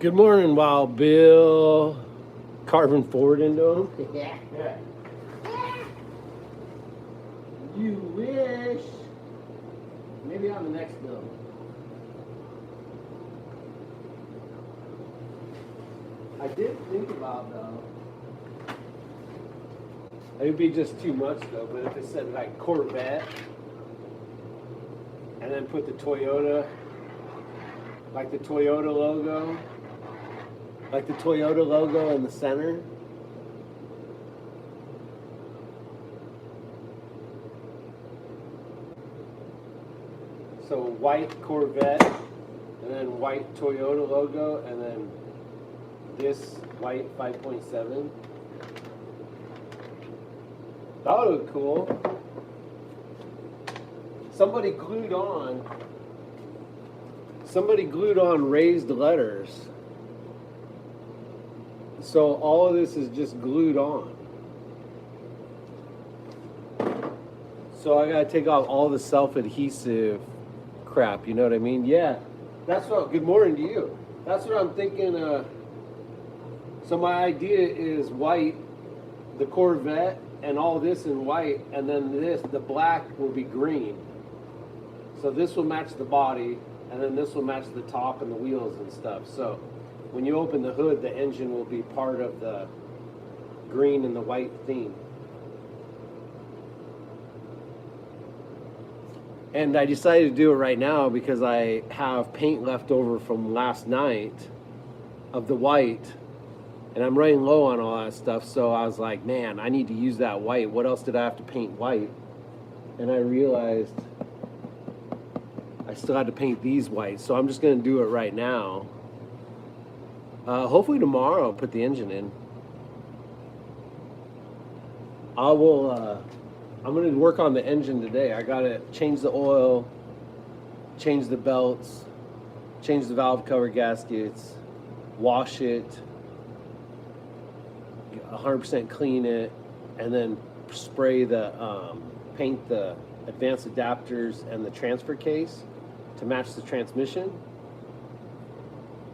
Good morning, Wild Bill. Carving forward into him. Yeah. You wish. Maybe on the next bill. I did think about though. It would be just too much though, but if it said like Corvette and then put the Toyota, like the Toyota logo. Like the Toyota logo in the center. So white Corvette, and then white Toyota logo, and then this white 5.7. That would look cool. Somebody glued on raised letters. So all of this is just glued on. So I gotta take off all the self-adhesive crap, you know what I mean? Yeah, that's what, good morning to you. That's what I'm thinking. So my idea is white, the Corvette, and all this in white, and then this, the black will be green. So this will match the body, and then this will match the top and the wheels and stuff. So when you open the hood, the engine will be part of the green and the white theme. And I decided to do it right now because I have paint left over from last night of the white, and I'm running low on all that stuff. So I was like, man, I need to use that white. What else did I have to paint white? And I realized I still had to paint these white. So I'm just going to do it right now. Hopefully tomorrow I'll put the engine in. I'm going to work on the engine today. I got to change the oil, change the belts, change the valve cover gaskets, wash it, 100% clean it, and then spray the, paint the advanced adapters and the transfer case to match the transmission.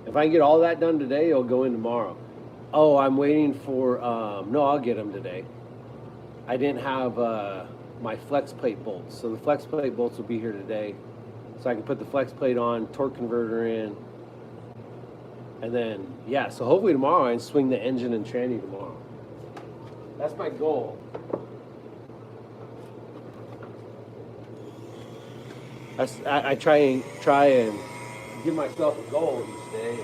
If I can get all that done today, it'll go in tomorrow. Oh, I'm waiting for, no, I'll get them today. I didn't have my flex plate bolts. So the flex plate bolts will be here today. So I can put the flex plate on, torque converter in. And then, yeah, so hopefully tomorrow I can swing the engine and tranny tomorrow. That's my goal. I try and give myself a goal each day.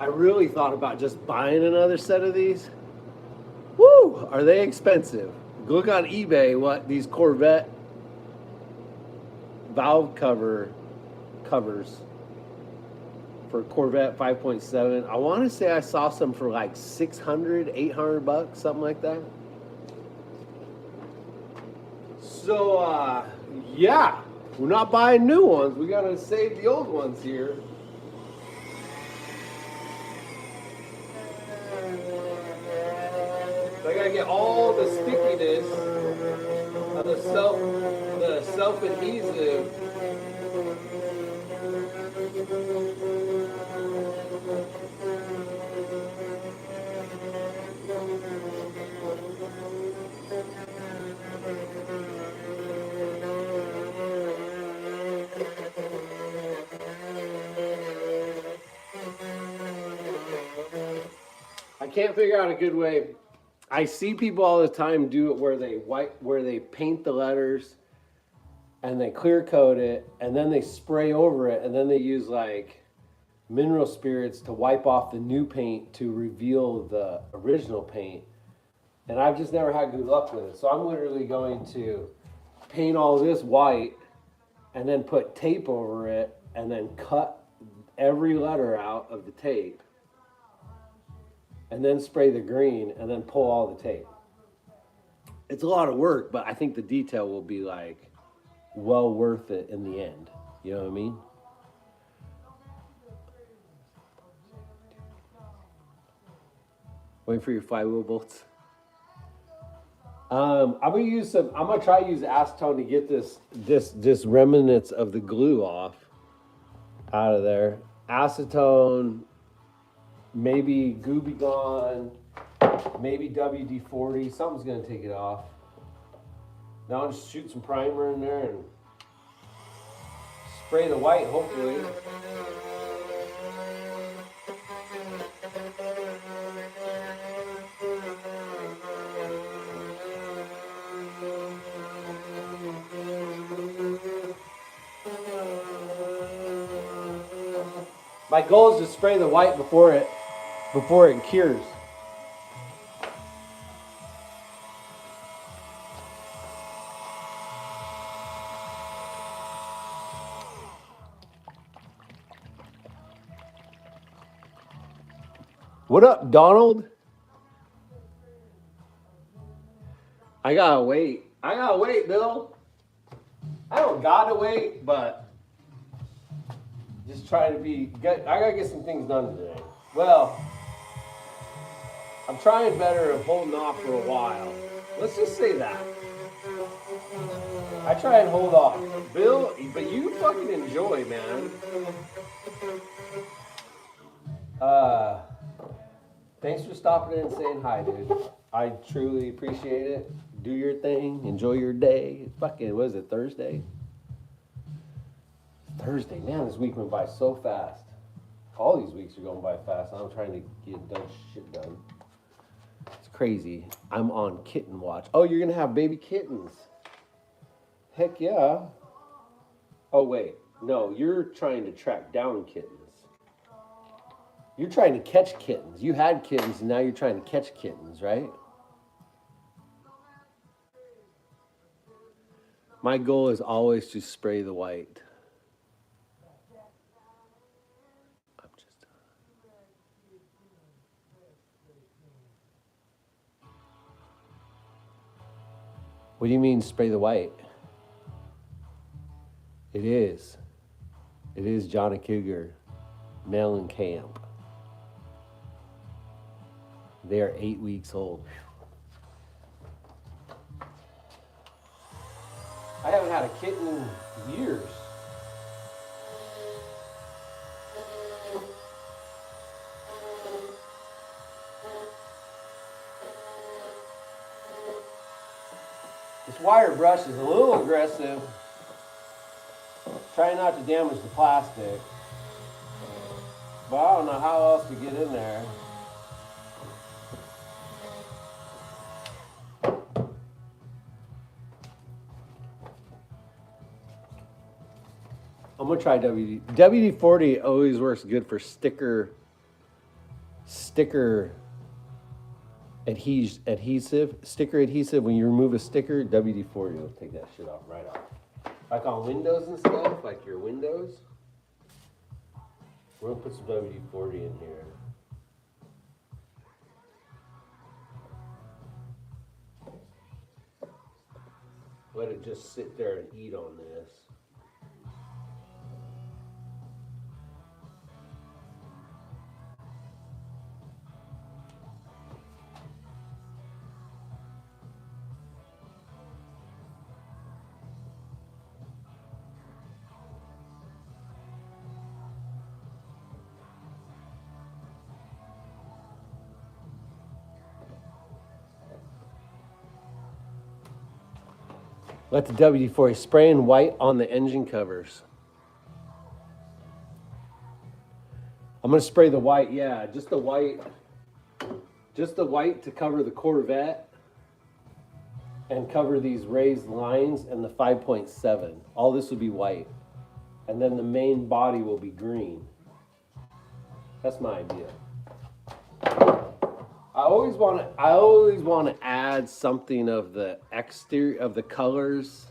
I really thought about just buying another set of these. Woo! Are they expensive? Look on eBay what these Corvette valve covers for Corvette 5.7. I want to say I saw some for like 600, 800 bucks, something like that. So, yeah, we're not buying new ones. We got to save the old ones here. So I got to get all the stickiness of the self-adhesive. I can't figure out a good way. I see people all the time do it where they paint the letters and they clear coat it and then they spray over it and then they use like mineral spirits to wipe off the new paint to reveal the original paint. And I've just never had good luck with it. So I'm literally going to paint all this white and then put tape over it and then cut every letter out of the tape. And then spray the green and then pull all the tape. It's a lot of work, but I think the detail will be like well worth it in the end. You know what I mean? Waiting for your flywheel bolts. I'm gonna try to use acetone to get this remnants of the glue off out of there. Acetone, maybe Gooby Gone, maybe WD-40. Something's gonna take it off. Now I'll just shoot some primer in there and spray the white, hopefully. My goal is to spray the white before it cures. What up, Donald? I gotta wait, Bill. I don't gotta wait, but just try to be good. I gotta get some things done today. Well, I'm trying better of holding off for a while. Let's just say that. I try and hold off. Bill, but you fucking enjoy, man. Thanks for stopping in and saying hi, dude. I truly appreciate it. Do your thing. Enjoy your day. Fucking, what is it, Thursday? Thursday. Man, this week went by so fast. All these weeks are going by fast. I'm trying to get done shit done. It's crazy. I'm on kitten watch. Oh, you're going to have baby kittens. Heck yeah. Oh, wait. No, you're trying to track down kittens. You're trying to catch kittens. You had kittens, and now you're trying to catch kittens, right? My goal is always to spray the white. What do you mean spray the white? It is. It is Johnny Cougar, male in camp. They are 8 weeks old. I haven't had a kitten in years. This wire brush is a little aggressive. Try not to damage the plastic. But I don't know how else to get in there. I'm gonna try WD. WD-40 always works good for sticker adhesive. Sticker adhesive, when you remove a sticker, WD-40 will take that shit off right off. Like on windows and stuff, like your windows. We're gonna put some WD-40 in here. Let it just sit there and eat on this. Let the WD-40 spraying white on the engine covers. I'm gonna spray the white, yeah, just the white to cover the Corvette and cover these raised lines and the 5.7. All this will be white. And then the main body will be green. That's my idea. I always want to add something of the exterior of the colors.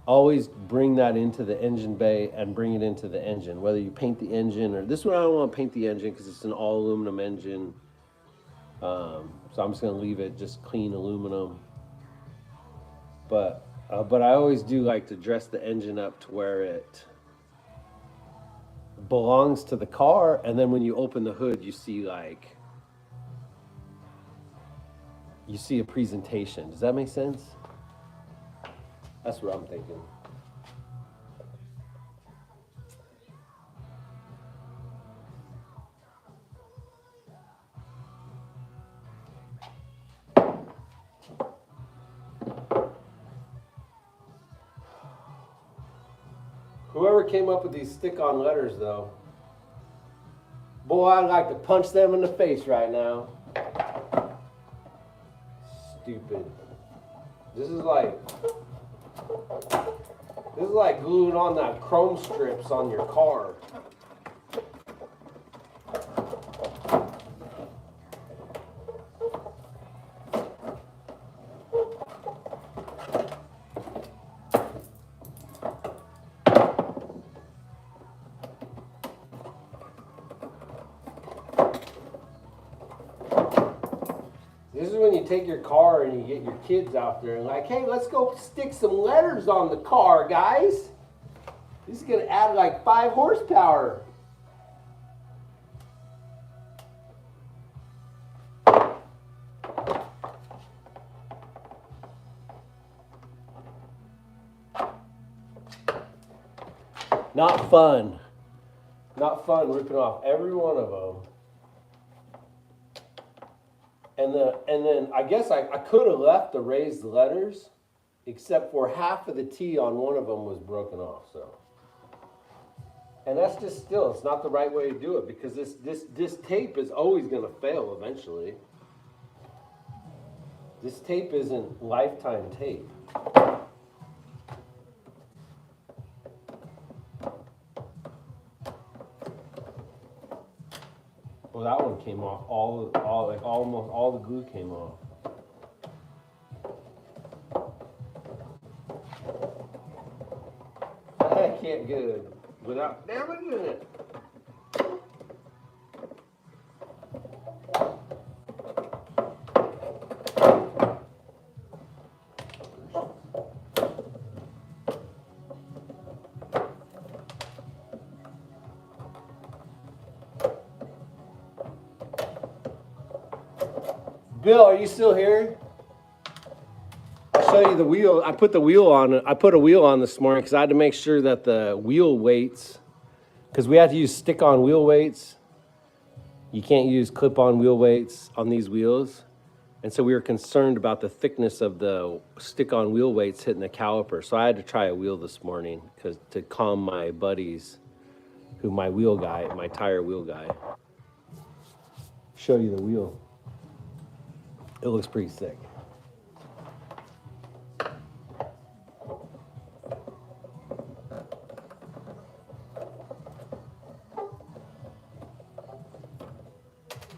Always bring that into the engine bay and bring it into the engine. Whether you paint the engine or this one, I don't want to paint the engine because it's an all aluminum engine. So I'm just gonna leave it just clean aluminum. But I always do like to dress the engine up to where it belongs to the car, and then when you open the hood, you see like you see a presentation. Does that make sense? That's what I'm thinking. Whoever came up with these stick-on letters, though, boy, I'd like to punch them in the face right now. Stupid. This is like gluing on that chrome strips on your car. This is when you take your car and you get your kids out there and like, hey, let's go stick some letters on the car, guys. This is going to add like 5 horsepower. Not fun. Not fun ripping off every one of them. And then I guess I could have left the raised letters, except for half of the T on one of them was broken off. So, and that's just still, it's not the right way to do it because this tape is always going to fail eventually. This tape isn't lifetime tape. Well, that one came off. Almost all the glue came off. I can't get it without damaging it. Bill, are you still here? I'll show you the wheel. I put the wheel on. I put a wheel on this morning because I had to make sure that the wheel weights, because we had to use stick-on wheel weights. You can't use clip-on wheel weights on these wheels. And so we were concerned about the thickness of the stick-on wheel weights hitting the caliper. So I had to try a wheel this morning to calm my buddies, my tire wheel guy. Show you the wheel. It looks pretty sick.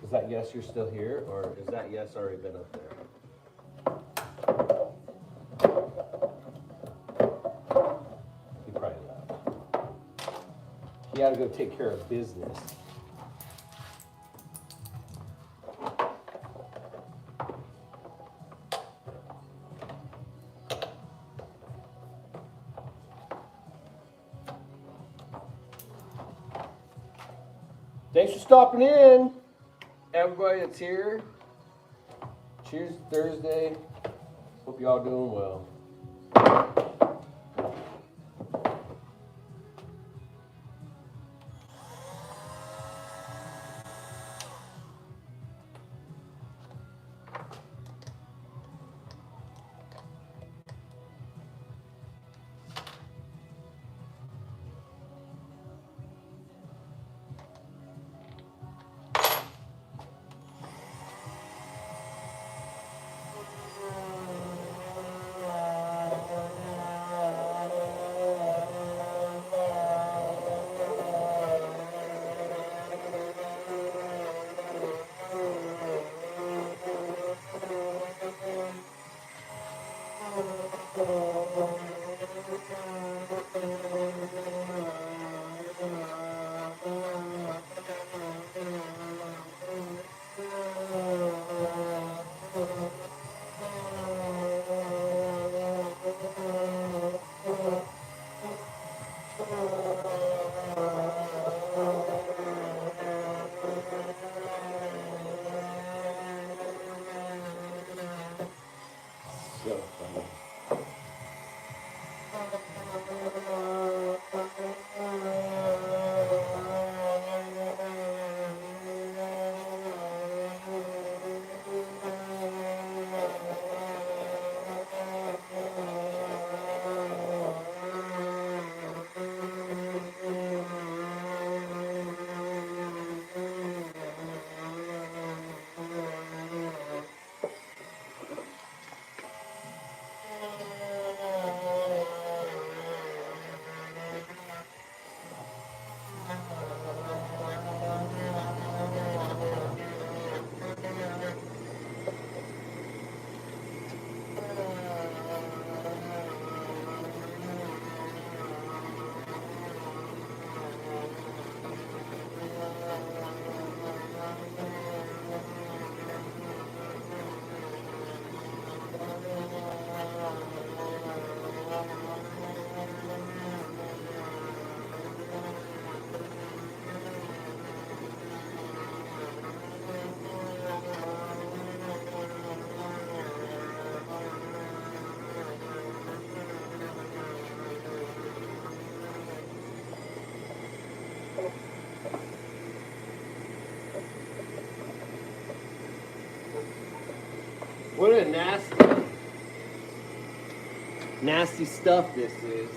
Is that yes, you're still here, or is that yes already been up there? He probably left. He had to go take care of business. Thanks for stopping in, everybody that's here. Cheers Thursday. Hope you all doing well. What a nasty stuff this is.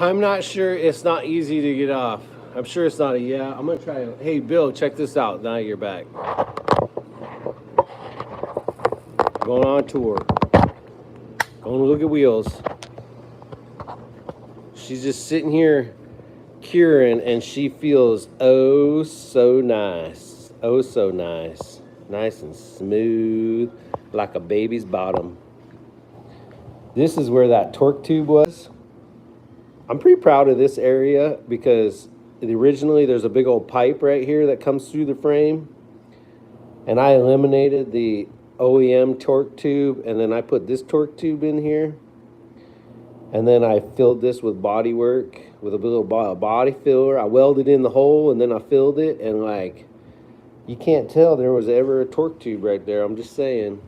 I'm not sure. It's not easy to get off. I'm sure it's not a yeah. I'm gonna try. Hey, Bill, check this out. Now you're back. Going on tour. Going to look at wheels. She's just sitting here curing, and she feels oh so nice. Oh so nice. Nice and smooth, like a baby's bottom. This is where that torque tube was. I'm pretty proud of this area because originally there's a big old pipe right here that comes through the frame, and I eliminated the OEM torque tube, and then I put this torque tube in here, and then I filled this with body work with a little body filler. I welded in the hole, and then I filled it, and like you can't tell there was ever a torque tube right there. I'm just saying.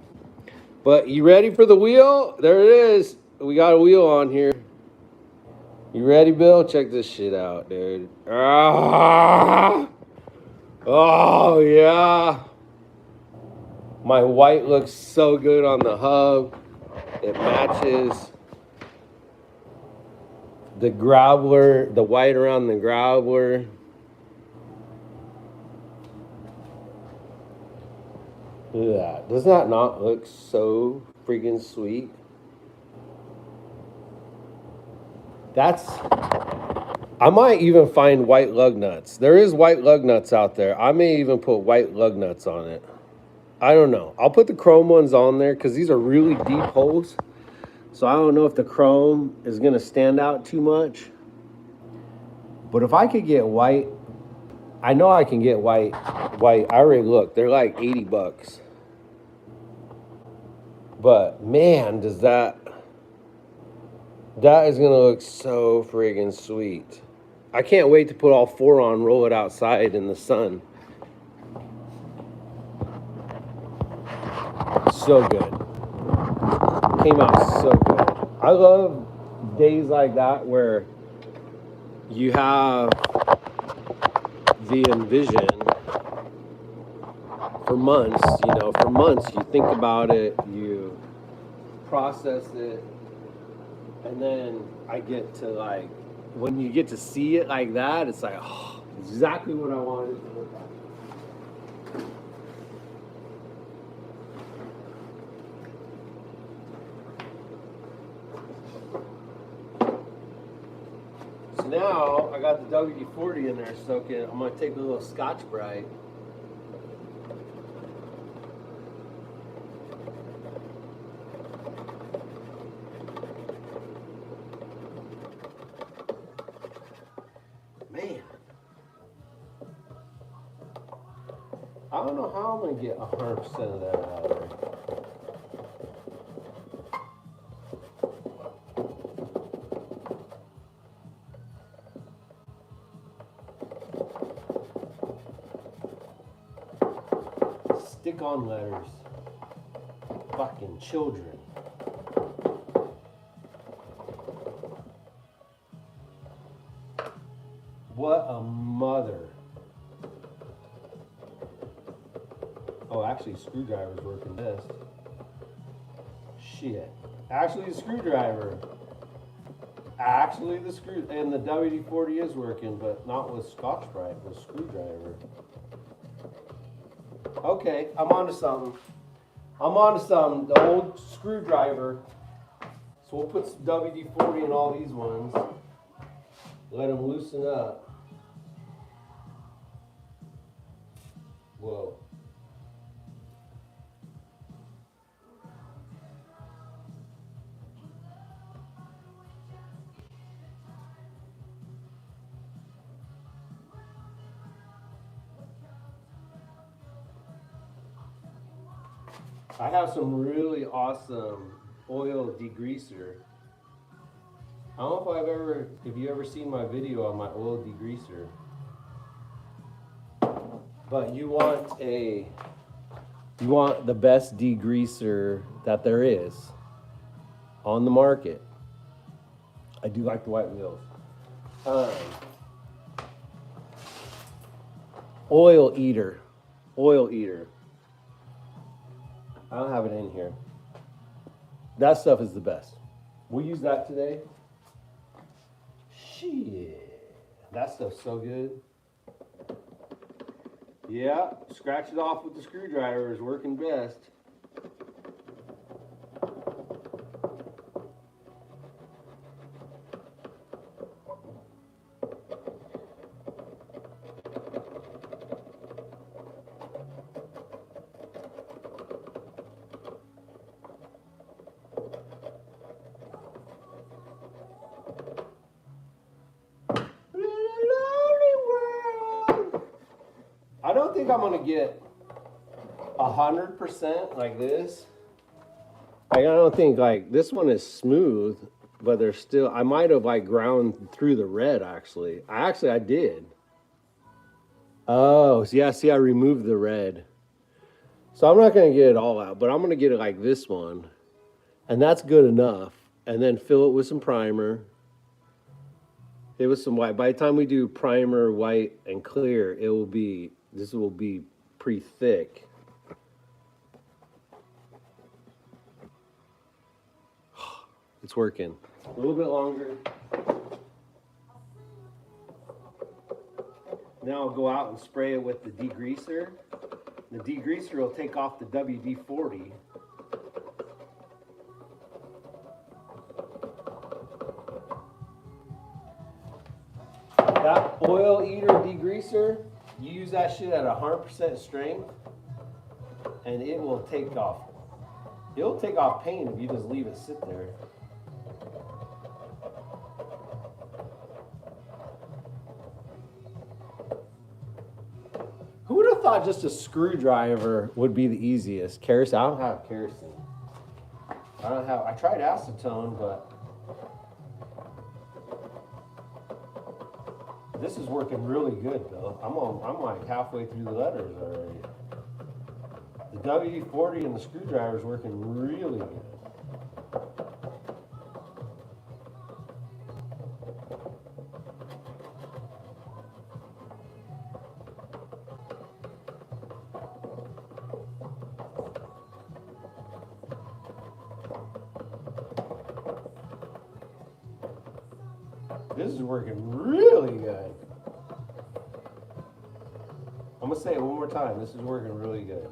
But you ready for the wheel? There it is. We got a wheel on here. You ready, Bill? Check this shit out, dude. Ah! Oh, yeah. My white looks so good on the hub. It matches the groveler, the white around the groveler. Look at that. Does that not look so freaking sweet? I might even find white lug nuts. There is white lug nuts out there. I may even put white lug nuts on it. I don't know. I'll put the chrome ones on there because these are really deep holes. So I don't know if the chrome is going to stand out too much. But if I could get white, I know I can get white. I already looked. They're like 80 bucks. But man, that is going to look so friggin' sweet. I can't wait to put all four on, roll it outside in the sun. So good. Came out so good. I love days like that where you have the envision for months, for months you think about it, you process it, and then I get to like, when you get to see it like that, it's like, oh, exactly what I wanted it to look like. So now I got the WD-40 in there soaking. I'm going to take a little Scotch-Brite. don't know how I'm gonna get 100% of that out of there. Stick-on letters. Fucking children. What a mother. Oh, actually, screwdriver's working best. Shit. Actually, the screwdriver. Actually, the screw and the WD-40 is working, but not with Scotch-Brite, with screwdriver. Okay, I'm onto something. I'm onto something. The old screwdriver. So we'll put some WD-40 in all these ones. Let them loosen up. Whoa. I have some really awesome oil degreaser. I don't know if you ever seen my video on my oil degreaser. But you want the best degreaser that there is on the market. I do like the white wheels. Oil eater. I don't have it in here. That stuff is the best. We'll use that today. Shit. That stuff's so good. Yeah, scratch it off with the screwdriver is working best. I don't think I'm gonna get 100% like this. I don't think like this one is smooth, but there's still, I might have like ground through the red actually. I did. Oh, so yeah, see I removed the red. So I'm not gonna get it all out, but I'm gonna get it like this one. And that's good enough. And then fill it with some primer. It was some white. By the time we do primer, white, and clear, this will be pretty thick. It's working. A little bit longer. Now I'll go out and spray it with the degreaser. The degreaser will take off the WD-40. That oil eater degreaser, you use that shit at 100% strength, and it will take off. It'll take off paint if you just leave it sit there. Who would have thought just a screwdriver would be the easiest? Kerosene? I don't have kerosene. I tried acetone, but this is working really good though. I'm like halfway through the letters already. The WD-40 and the screwdriver is working really good. This is working really good. I'm gonna say it one more time. This is working really good.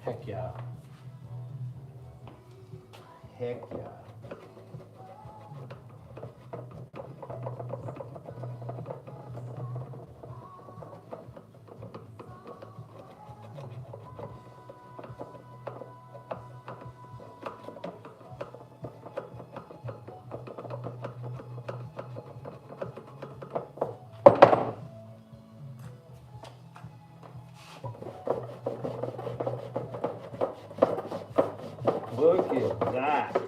Heck yeah. Heck yeah. Look at that.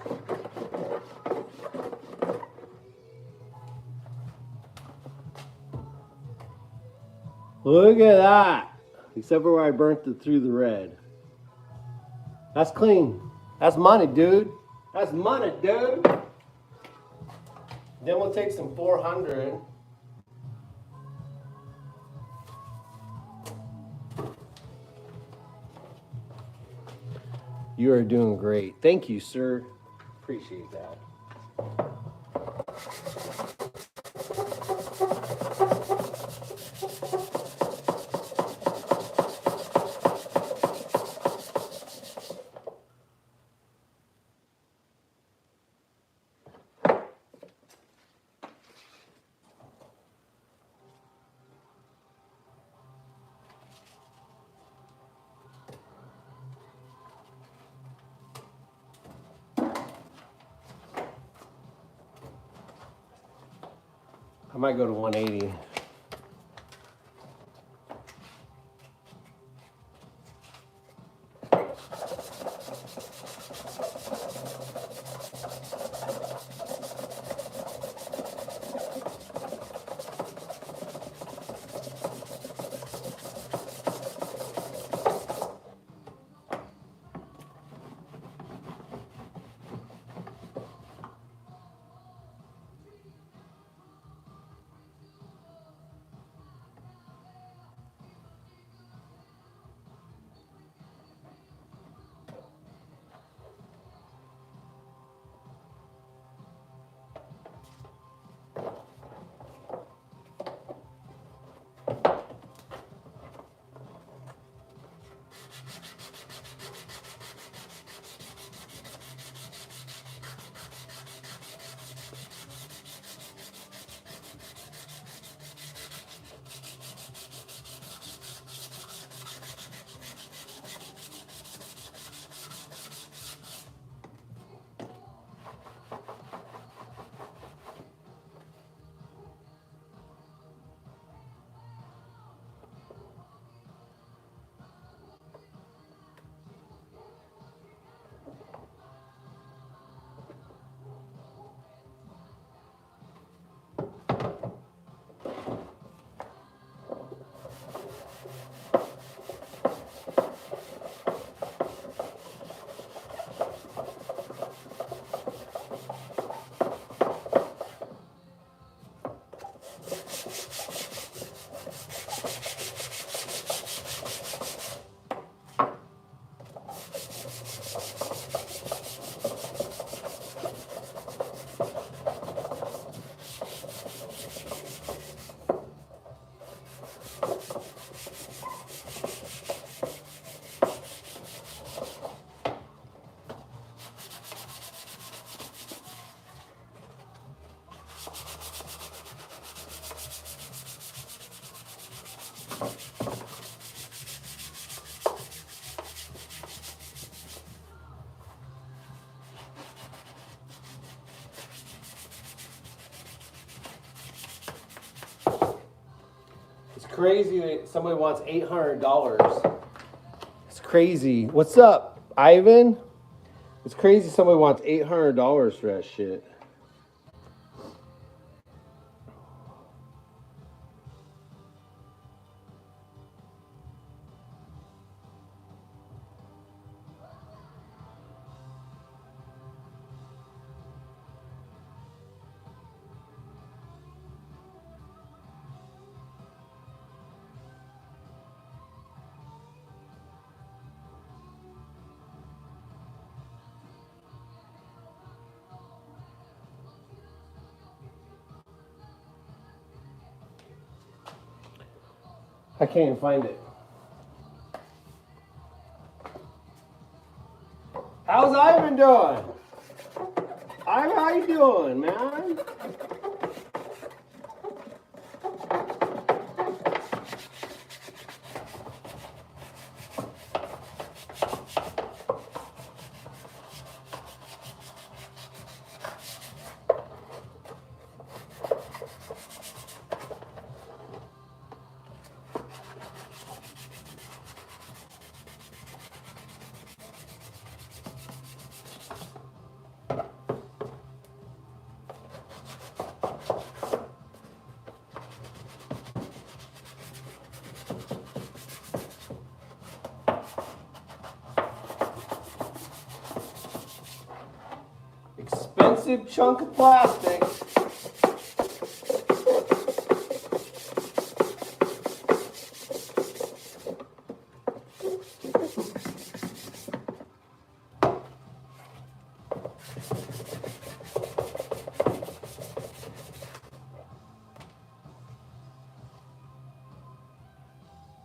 Look at that. Except for where I burnt it through the red. That's clean. That's money, dude. That's money, dude. Then we'll take some 400. You are doing great. Thank you, sir. Appreciate that. I might go to 180. Crazy that somebody wants $800. It's crazy. What's up, Ivan? It's crazy somebody wants $800 for that shit. I can't even find it. How's Ivan doing? Ivan, how you doing, man? expensive chunk of plastic.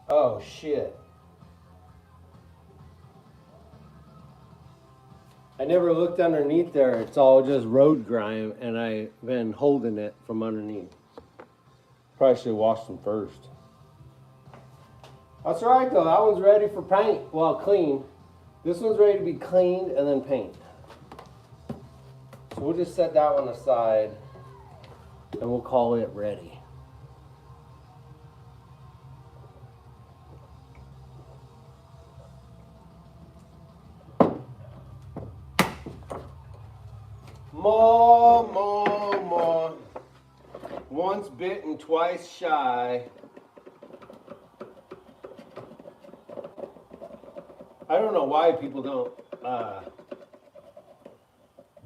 Oh shit. I never looked underneath there. It's all just road grime, and I've been holding it from underneath. Probably should have washed them first. That's right though, that one's ready for paint. Well, clean. This one's ready to be cleaned and then paint. So we'll just set that one aside and we'll call it ready. More. Once bitten, twice shy. I don't know why people don't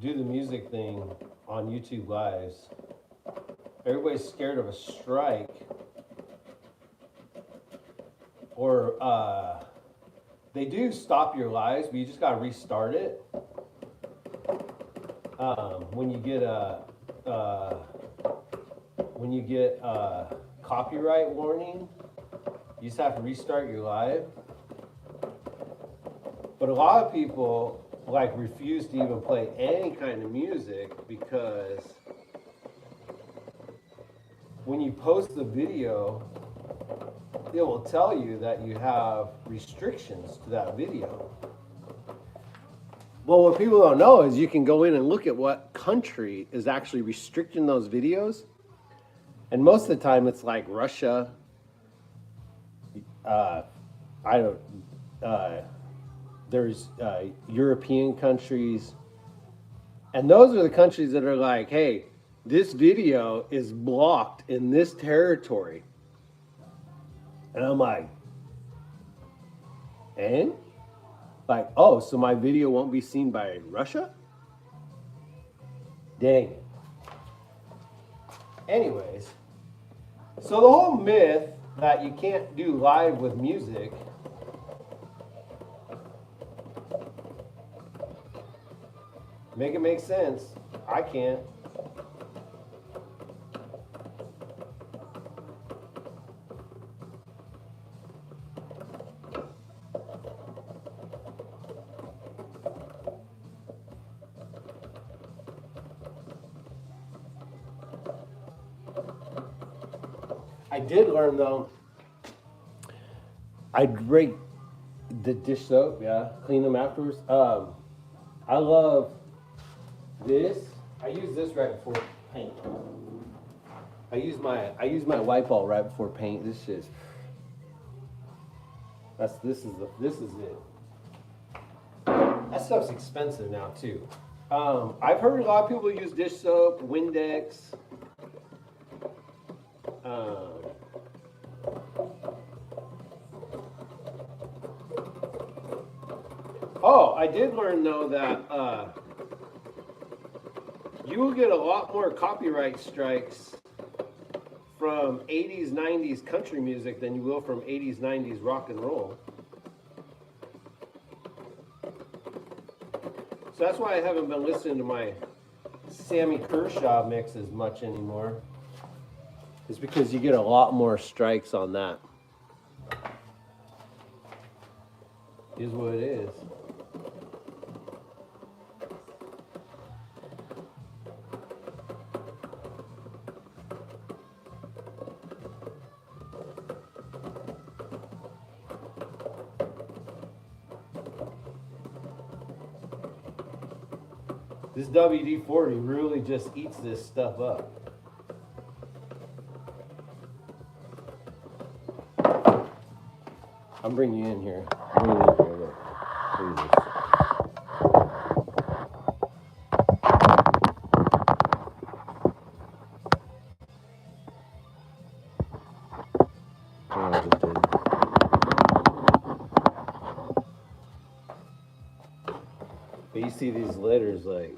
do the music thing on YouTube Lives. Everybody's scared of a strike. Or they do stop your lives, but you just gotta restart it. When you get a copyright warning, you just have to restart your live. But a lot of people like refuse to even play any kind of music because when you post the video, it will tell you that you have restrictions to that video. Well, what people don't know is you can go in and look at what country is actually restricting those videos. And most of the time it's like Russia, there's European countries. And those are the countries that are like, hey, this video is blocked in this territory. And I'm like, and? Like, oh, so my video won't be seen by Russia? Dang it. Anyways, so the whole myth that you can't do live with music make it make sense. I can't. I did learn though, I'd rake the dish soap, yeah, clean them afterwards. I love this. I use this right before paint. I use my white ball right before paint. This is it. That stuff's expensive now too. I've heard a lot of people use dish soap, Windex. Oh, I did learn though that you will get a lot more copyright strikes from 80s, 90s country music than you will from 80s, 90s rock and roll. So that's why I haven't been listening to my Sammy Kershaw mix as much anymore. It's because you get a lot more strikes on that. Is what it is. This WD-40 really just eats this stuff up. I'm bringing you in here. Look. Jesus. But you see these letters like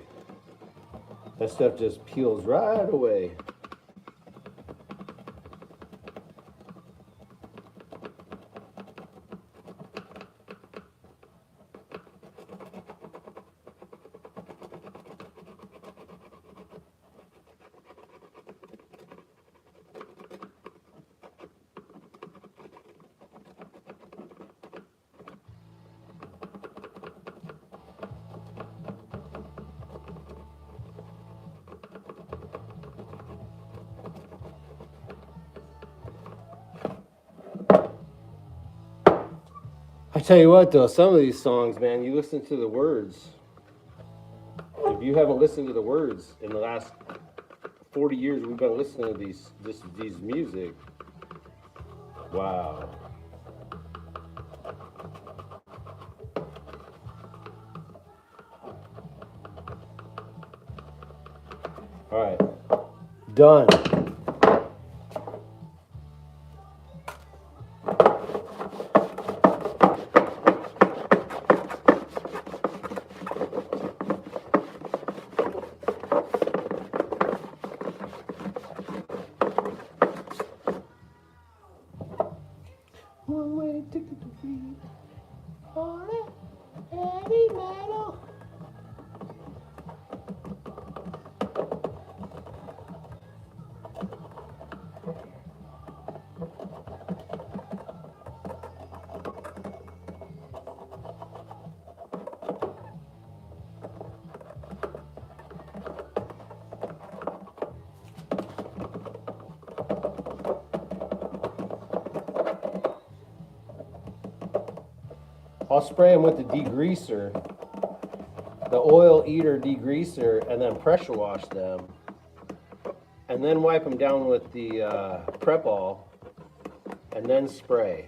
That stuff just peels right away. I tell you what, though, some of these songs, man, you listen to the words. If you haven't listened to the words in the last 40 years, we've been listening to these music. Wow. All right, done. One way ticket to free on it, heavy metal. I'll spray them with the degreaser, the oil eater degreaser, and then pressure wash them. And then wipe them down with the prep all, and then spray.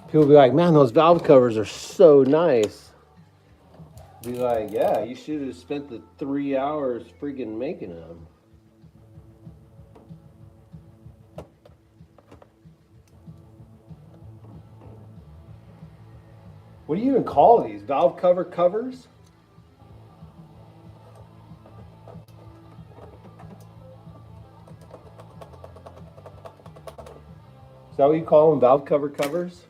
People be like, man, those valve covers are so nice. Be like, yeah, you should have spent the 3 hours freaking making them. What do you even call these? Valve cover covers? Is that what you call them, valve cover covers?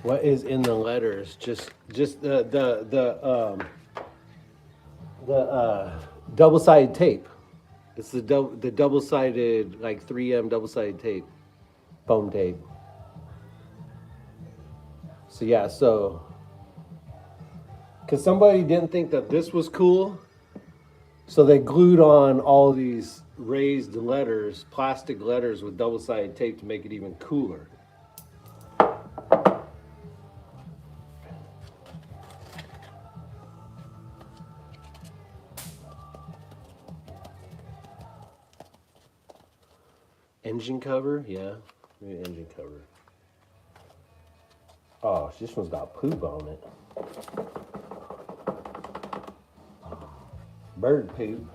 What is in the letters? Just the double-sided tape. It's the double-sided, like 3M double-sided tape, foam tape. So yeah, because somebody didn't think that this was cool, so they glued on all these raised letters, plastic letters with double-sided tape to make it even cooler. Engine cover? Yeah, maybe engine cover. Oh, this one's got poop on it. Bird poop.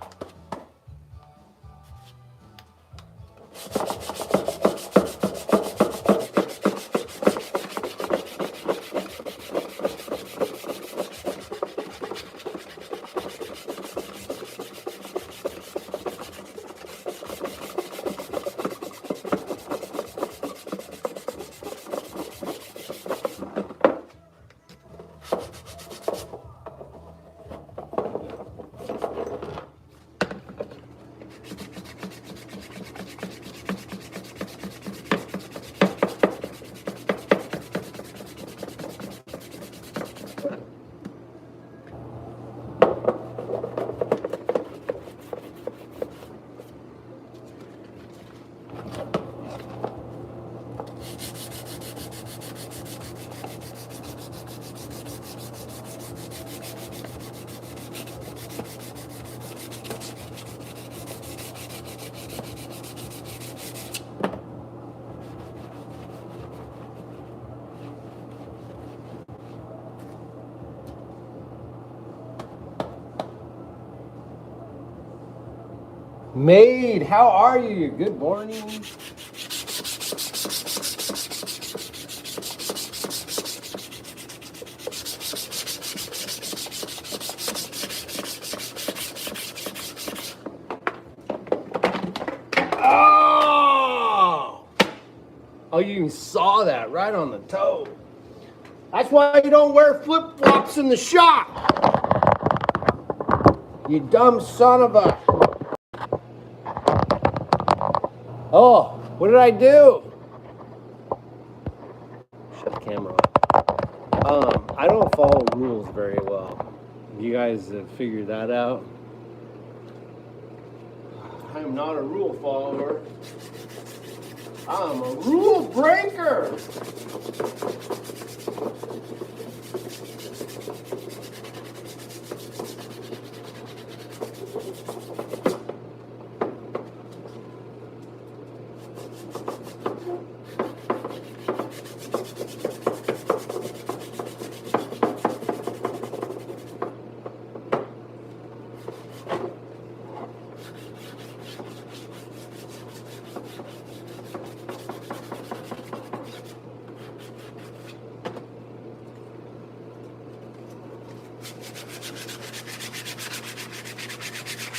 Maid, how are you? Good morning. Oh, you even saw that right on the toe. That's why you don't wear flip-flops in the shop. You dumb son of a... Oh, what did I do? Shut the camera off. I don't follow rules very well. You guys have figured that out? I am not a rule follower. I'm a rule breaker.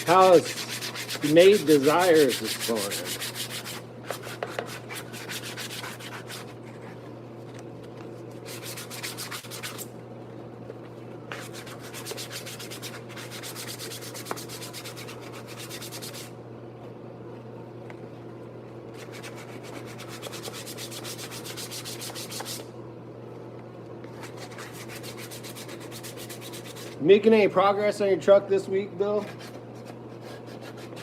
How's Maid Desires this morning? Making any progress on your truck this week, Bill?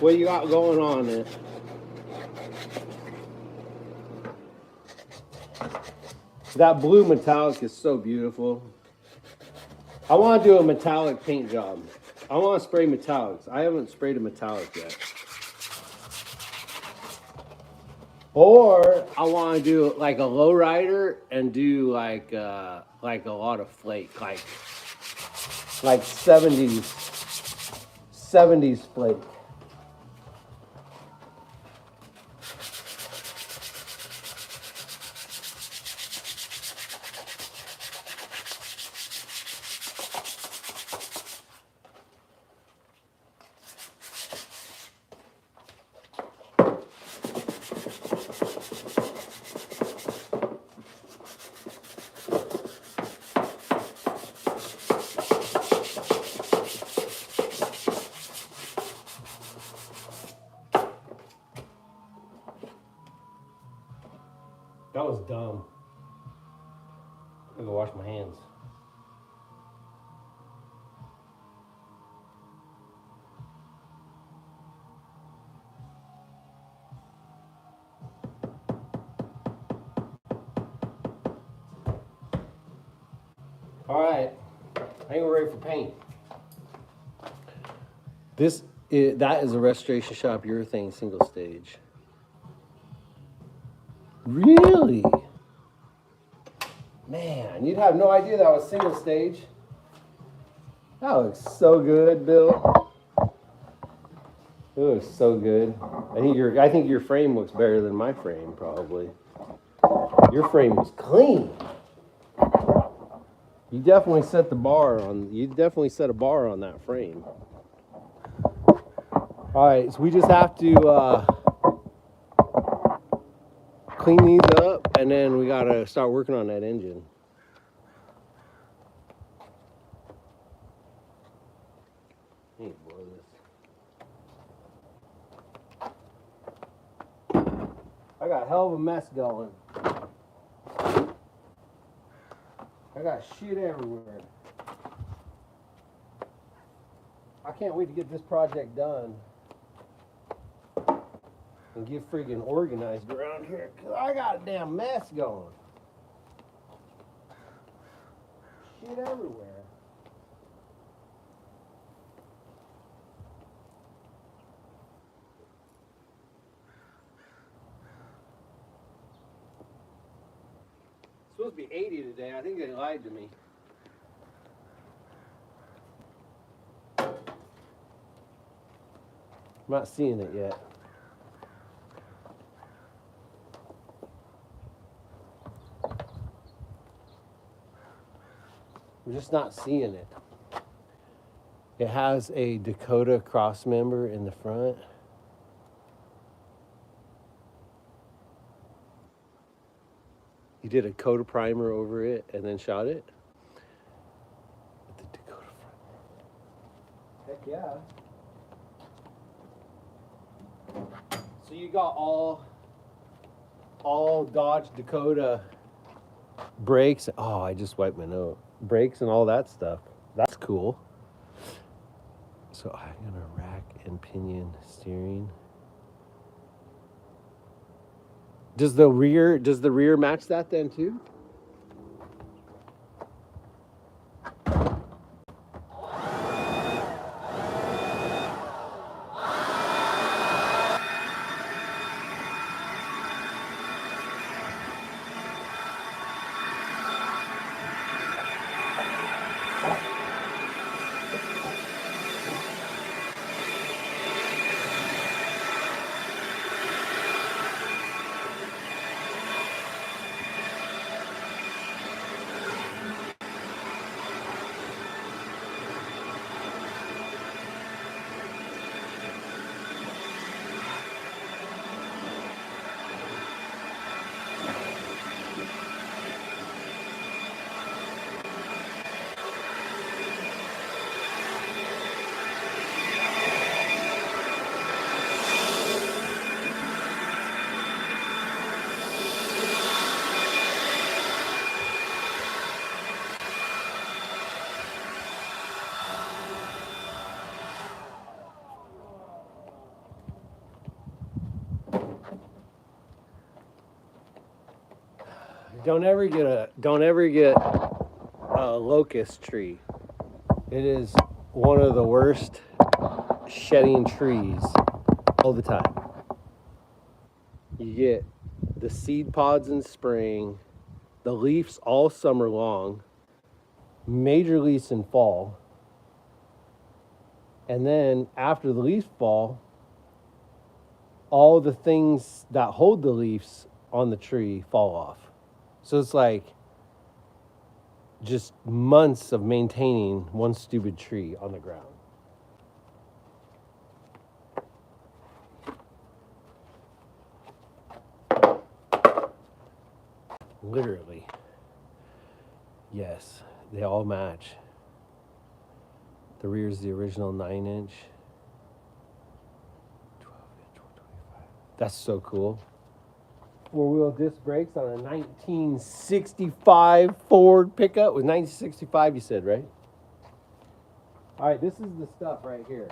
What you got going on there? That blue metallic is so beautiful. I want to do a metallic paint job. I want to spray metallics. I haven't sprayed a metallic yet. Or I want to do like a lowrider and do like a lot of flake, like 70s flake. That was dumb. I'm gonna go wash my hands. All right, I think we're ready for paint. That is a restoration shop urethane single stage. Really? Man, you'd have no idea that was single stage. That looks so good, Bill. It looks so good. I think your frame looks better than my frame, probably. Your frame is clean. You definitely set a bar on that frame. All right, so we just have to clean these up, and then we gotta start working on that engine. I got a hell of a mess going. I got shit everywhere. I can't wait to get this project done and get freaking organized around here, because I got a damn mess going. Shit everywhere. It's supposed to be 80 today. I think they lied to me. I'm not seeing it yet. I'm just not seeing it. It has a Dakota cross member in the front. He did a coat of primer over it and then shot it. The Dakota front. Heck yeah. So you got all Dodge Dakota brakes. Oh, I just wiped my nose. Brakes and all that stuff. That's cool. So I'm gonna rack and pinion steering. Does the rear match that then too? Don't ever get a locust tree. It is one of the worst shedding trees all the time. You get the seed pods in spring, the leaves all summer long, major leaves in fall, and then after the leaves fall, all the things that hold the leaves on the tree fall off. So it's like just months of maintaining one stupid tree on the ground. Literally. Yes, they all match. The rear is the original 9-inch. 12-inch, 125. That's so cool. 4-wheel disc brakes on a 1965 Ford pickup. It was 1965 you said, right? All right, this is the stuff right here.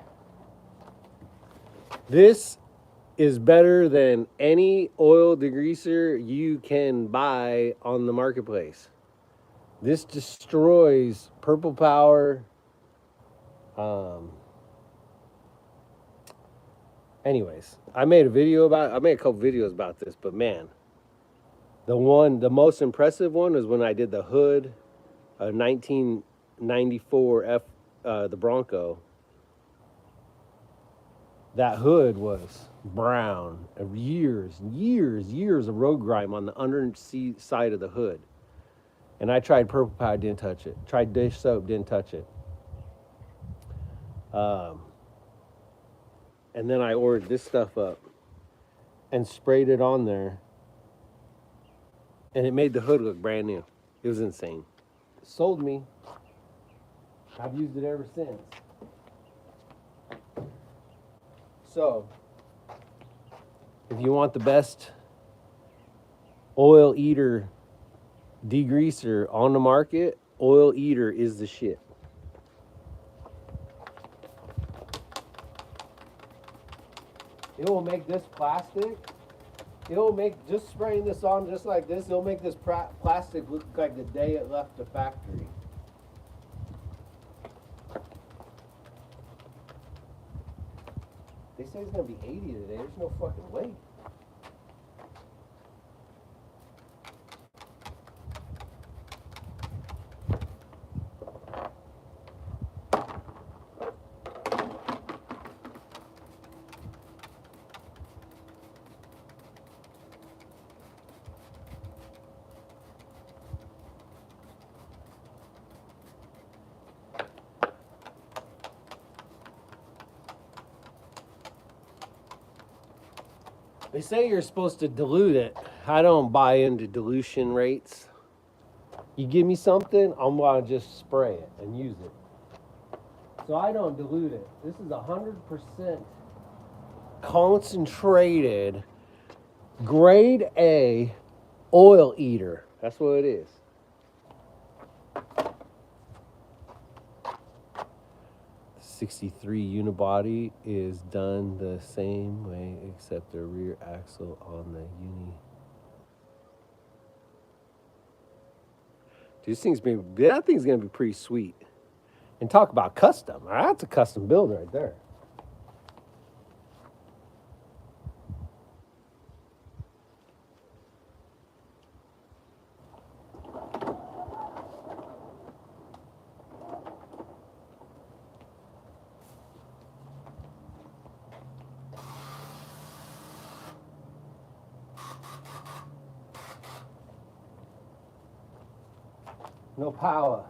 This is better than any oil degreaser you can buy on the marketplace. This destroys Purple Power. Anyways, I made a couple videos about this, but man, the most impressive one was when I did the hood, 1994 the Bronco. That hood was brown, years of road grime on the underseat side of the hood. And I tried Purple Power, didn't touch it. Tried dish soap, didn't touch it. And then I ordered this stuff up and sprayed it on there. And it made the hood look brand new. It was insane. It sold me. I've used it ever since. So, if you want the best oil eater degreaser on the market, Oil Eater is the shit. It will make this plastic. It will make, just spraying this on just like this, it'll make this plastic look like the day it left the factory. They say it's going to be 80 today. There's no fucking way. They say you're supposed to dilute it. I don't buy into dilution rates. You give me something, I'm gonna just spray it and use it. So I don't dilute it. This is 100% concentrated grade A oil eater. That's what it is. '63 unibody is done the same way except the rear axle on the uni. That thing's gonna be pretty sweet. And talk about custom. That's a custom build right there. No power.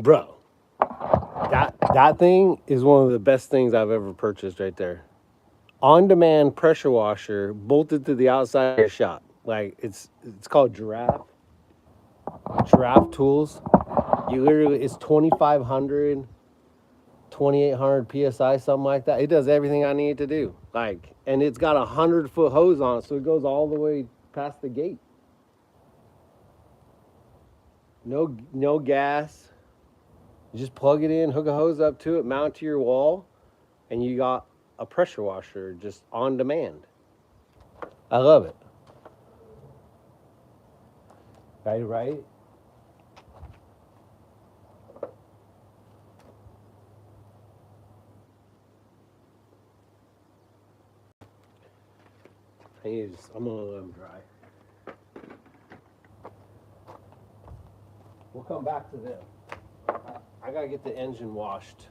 Bro, that thing is one of the best things I've ever purchased right there. On-demand pressure washer bolted to the outside of your shop. Like it's called Giraffe Tools. You literally, it's 2,500, 2,800 psi, something like that. It does everything I need to do. Like, and it's got a 100-foot hose on it, so it goes all the way past the gate. No gas. You just plug it in, hook a hose up to it, mount to your wall, and you got a pressure washer just on demand. I love it. Right? I'm gonna let them dry. We'll come back to them. I gotta get the engine washed.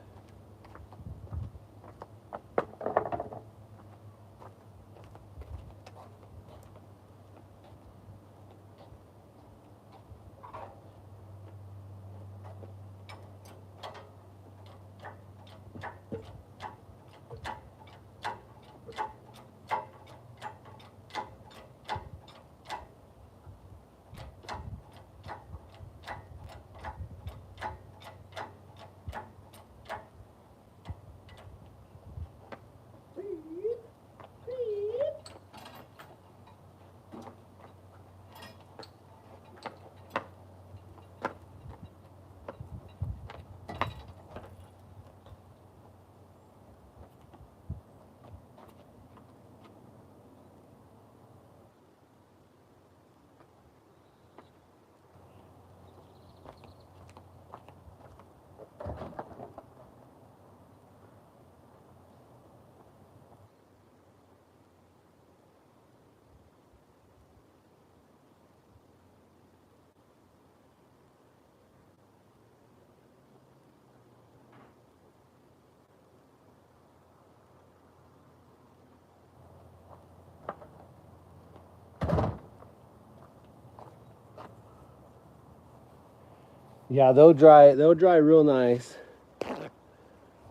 Yeah, they'll dry real nice.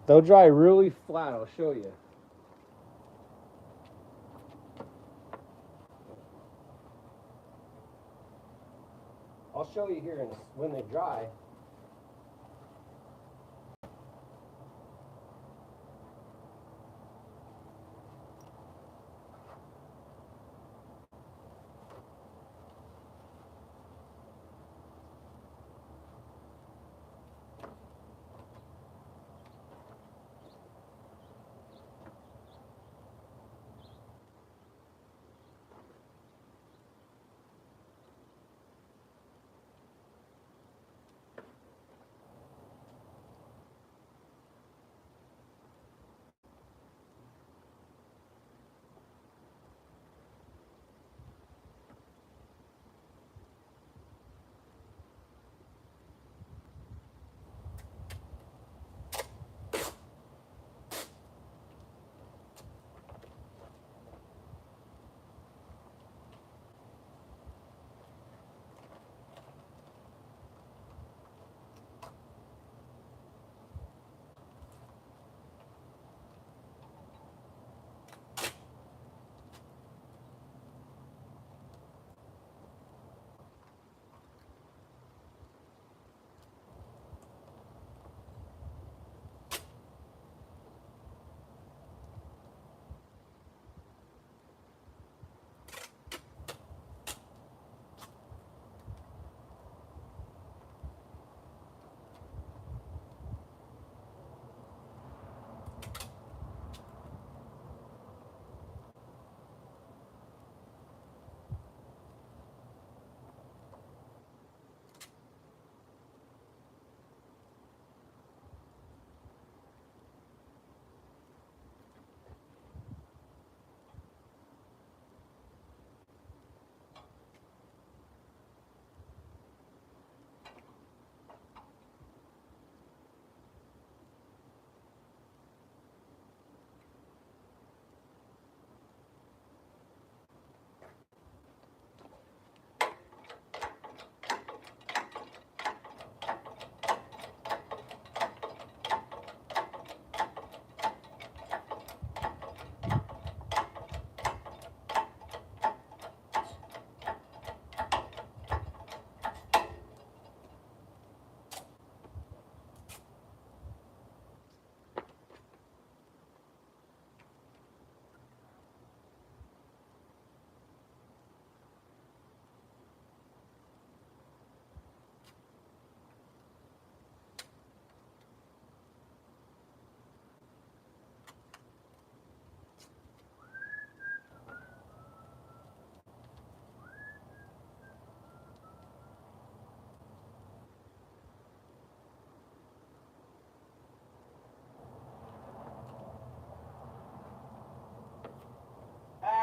They'll dry really flat. I'll show you. I'll show you here when they dry.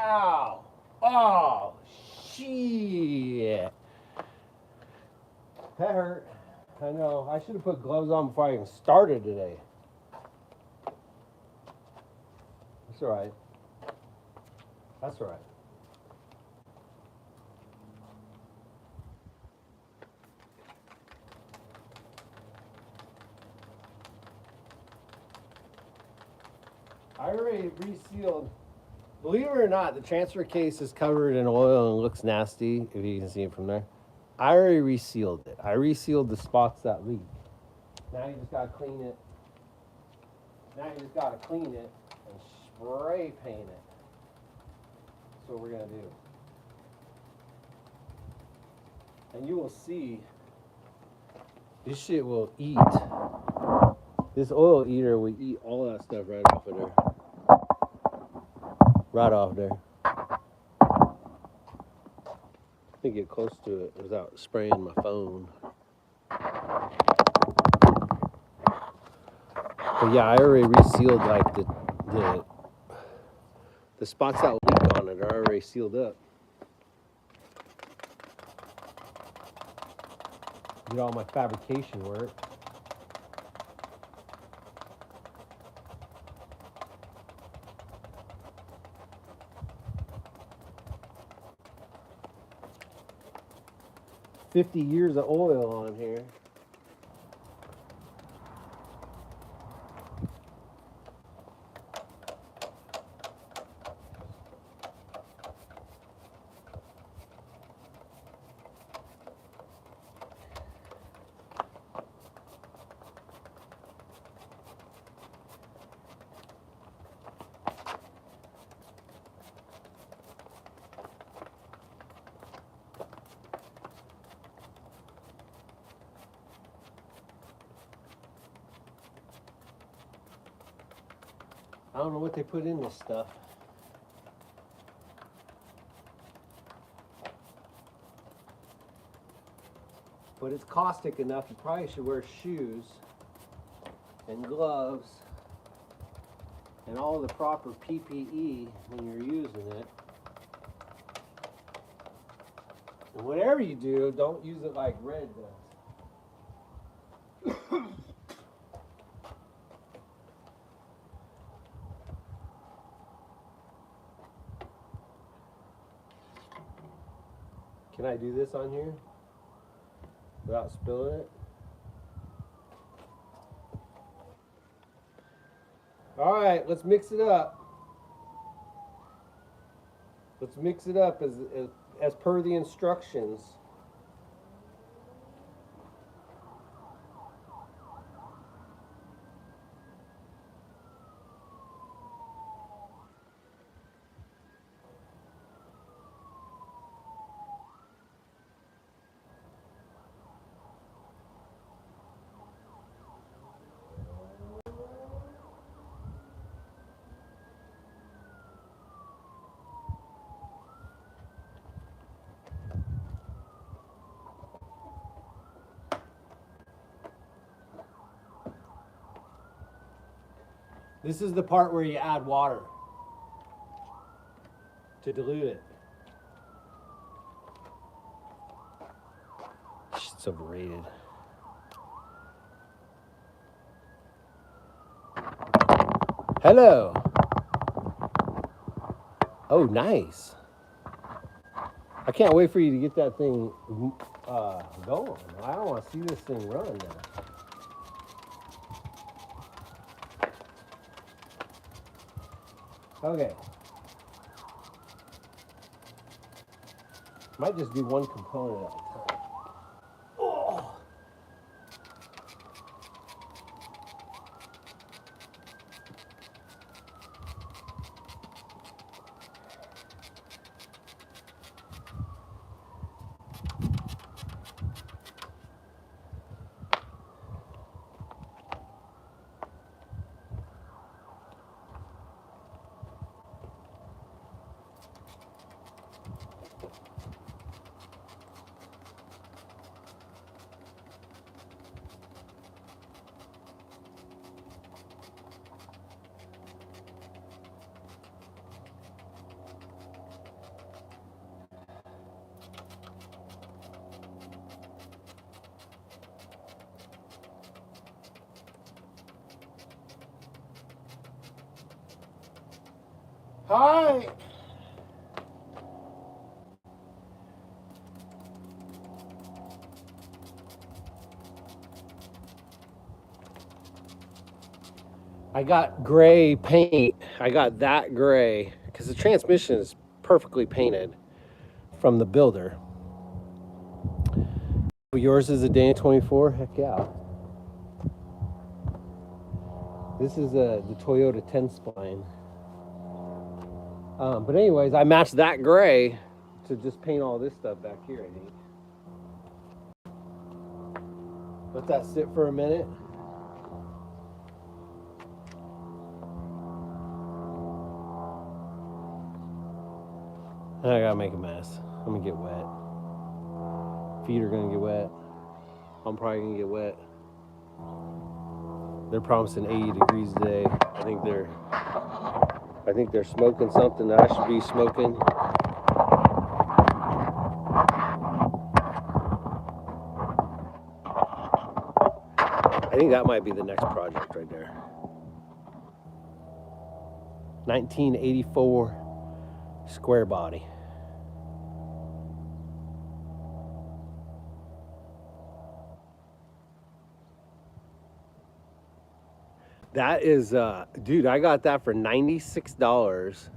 Ow! Oh, shit! That hurt. I know. I should have put gloves on before I even started today. That's all right. That's all right. I already resealed. Believe it or not, the transfer case is covered in oil and looks nasty, if you can see it from there. I already resealed it. I resealed the spots that leak. Now you just gotta clean it. Now you just gotta clean it and spray paint it. That's what we're gonna do. And you will see, this shit will eat. This oil eater will eat all that stuff right off of there. Right off there. I can get close to it without spraying my phone. But yeah, I already resealed like the spots that leak on it are already sealed up. Did all my fabrication work. $50 years of oil on here. I don't know what they put in this stuff. But it's caustic enough. You probably should wear shoes and gloves and all the proper PPE when you're using it. And whatever you do, don't use it like Red does. Can I do this on here without spilling it? All right, let's mix it up. Let's mix it up as per the instructions. This is the part where you add water to dilute it. It's overrated. Hello. Oh, nice. I can't wait for you to get that thing going. I don't want to see this thing run now. Okay. Might just do one component at a time. Oh. Hi. I got gray paint. I got that gray because the transmission is perfectly painted from the builder. Yours is a Dana 24? Heck yeah. This is the Toyota 10 spline. But anyways, I matched that gray to just paint all this stuff back here, I think. Let that sit for a minute. I gotta make a mess. I'm gonna get wet. Feet are gonna get wet. I'm probably gonna get wet. They're promising 80 degrees today. I think they're smoking something that I should be smoking. I think that might be the next project right there. 1984 square body. That is, dude, I got that for $96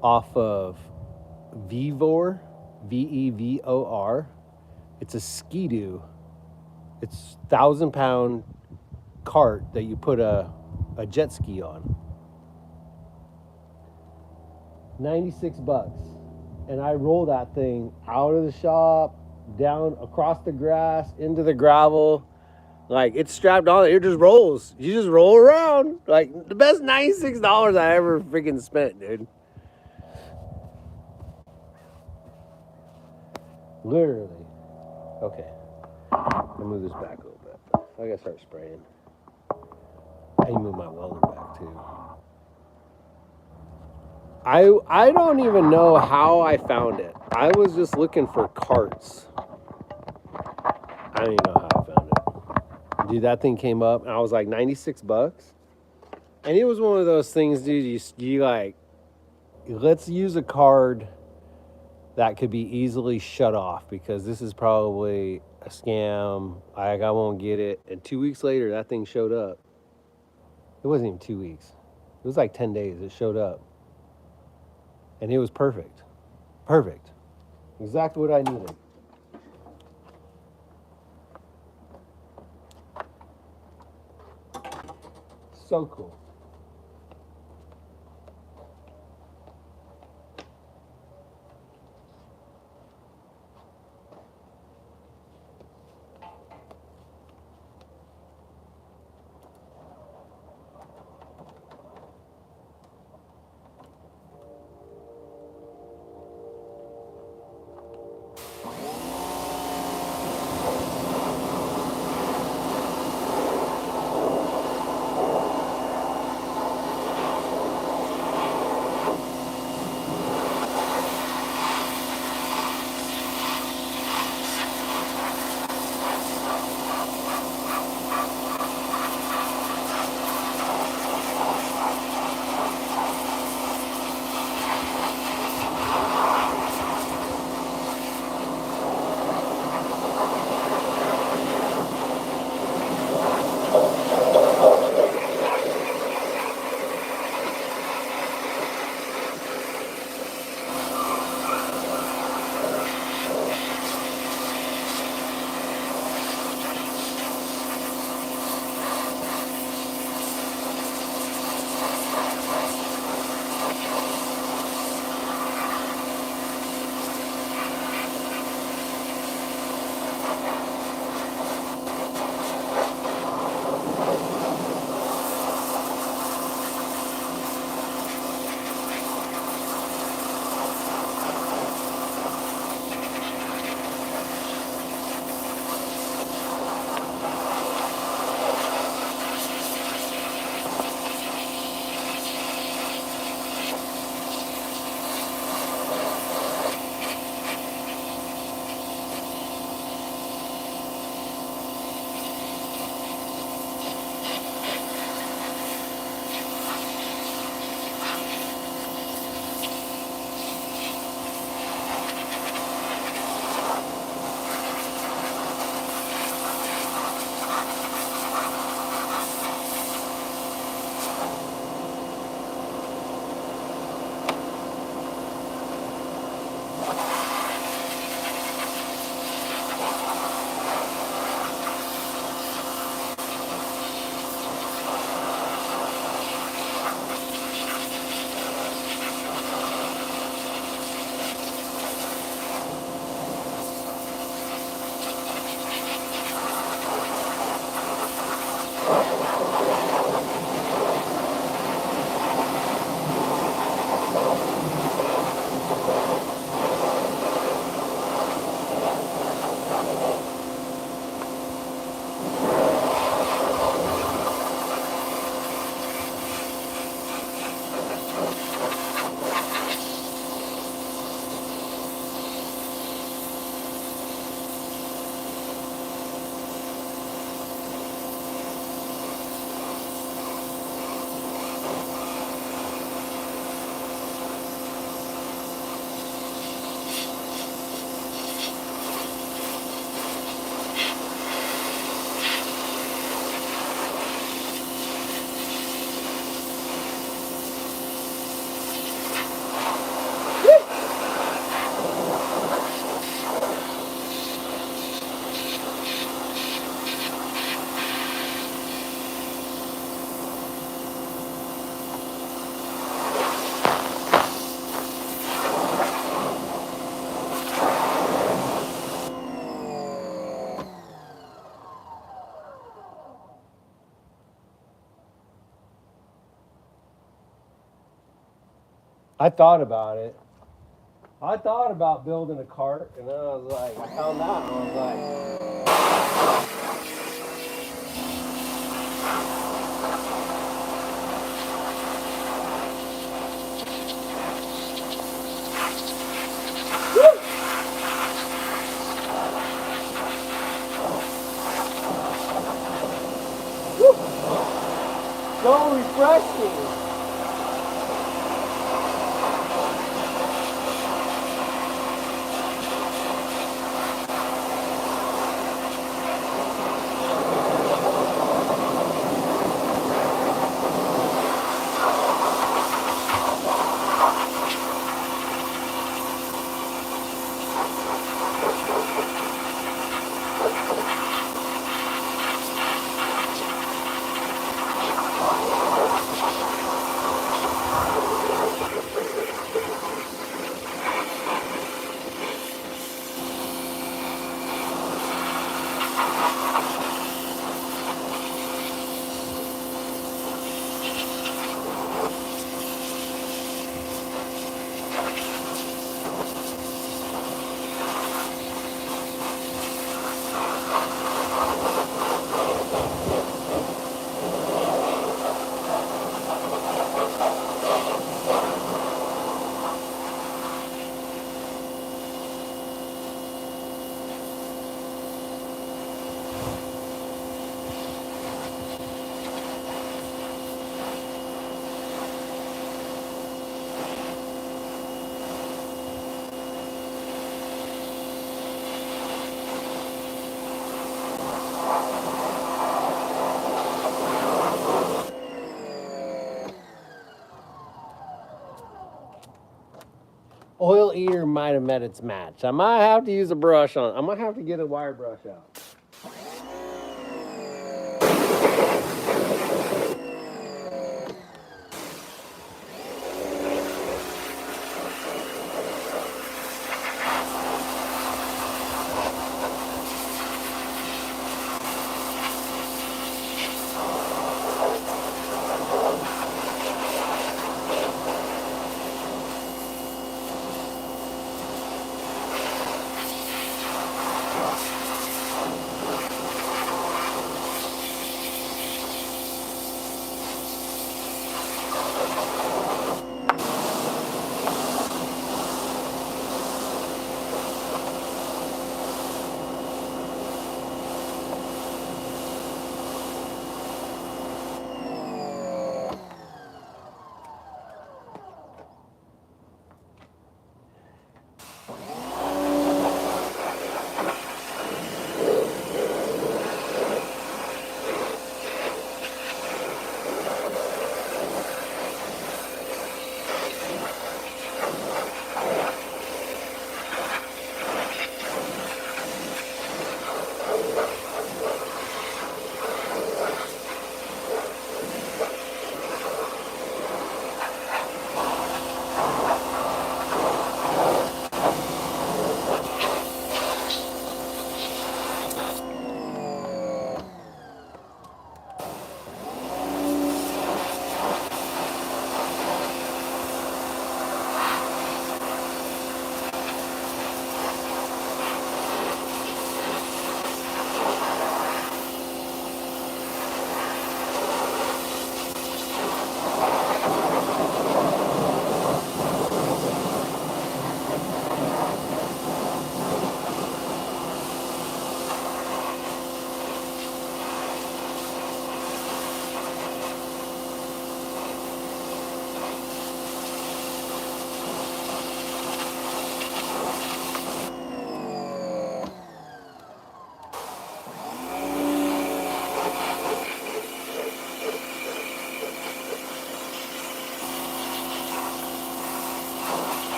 off of Vevor, Vevor. It's a Ski-Doo. It's 1,000-pound cart that you put a jet ski on. 96 bucks. And I roll that thing out of the shop, down across the grass, into the gravel. Like it's strapped on. It just rolls. You just roll around. Like the best $96 I ever freaking spent, dude. Literally. Okay. I'll move this back a little bit. I gotta start spraying. I need to move my welding back too. I don't even know how I found it. I was just looking for carts. I don't even know how I found it. Dude, that thing came up and I was like $96. And it was one of those things, dude, you like, let's use a card that could be easily shut off because this is probably a scam. I won't get it. And 2 weeks later, that thing showed up. It wasn't even 2 weeks. It was like 10 days. It showed up. And it was perfect. Perfect. Exactly what I needed. So cool. I thought about it. I thought about building a cart, and then I was like, I found that, and I was like, so refreshing. Oil eater might have met its match. I might have to use a brush on. I might have to get a wire brush out.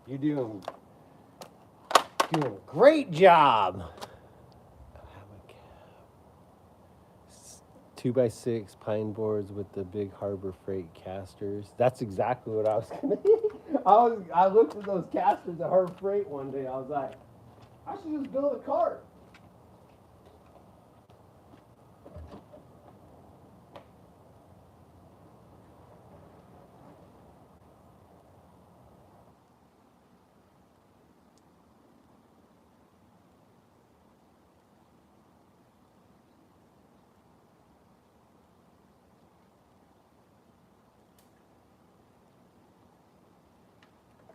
You're doing a great job. 2x6 pine boards with the big Harbor Freight casters. That's exactly what I was gonna. I looked at those casters at Harbor Freight one day. I was like, I should just build a cart.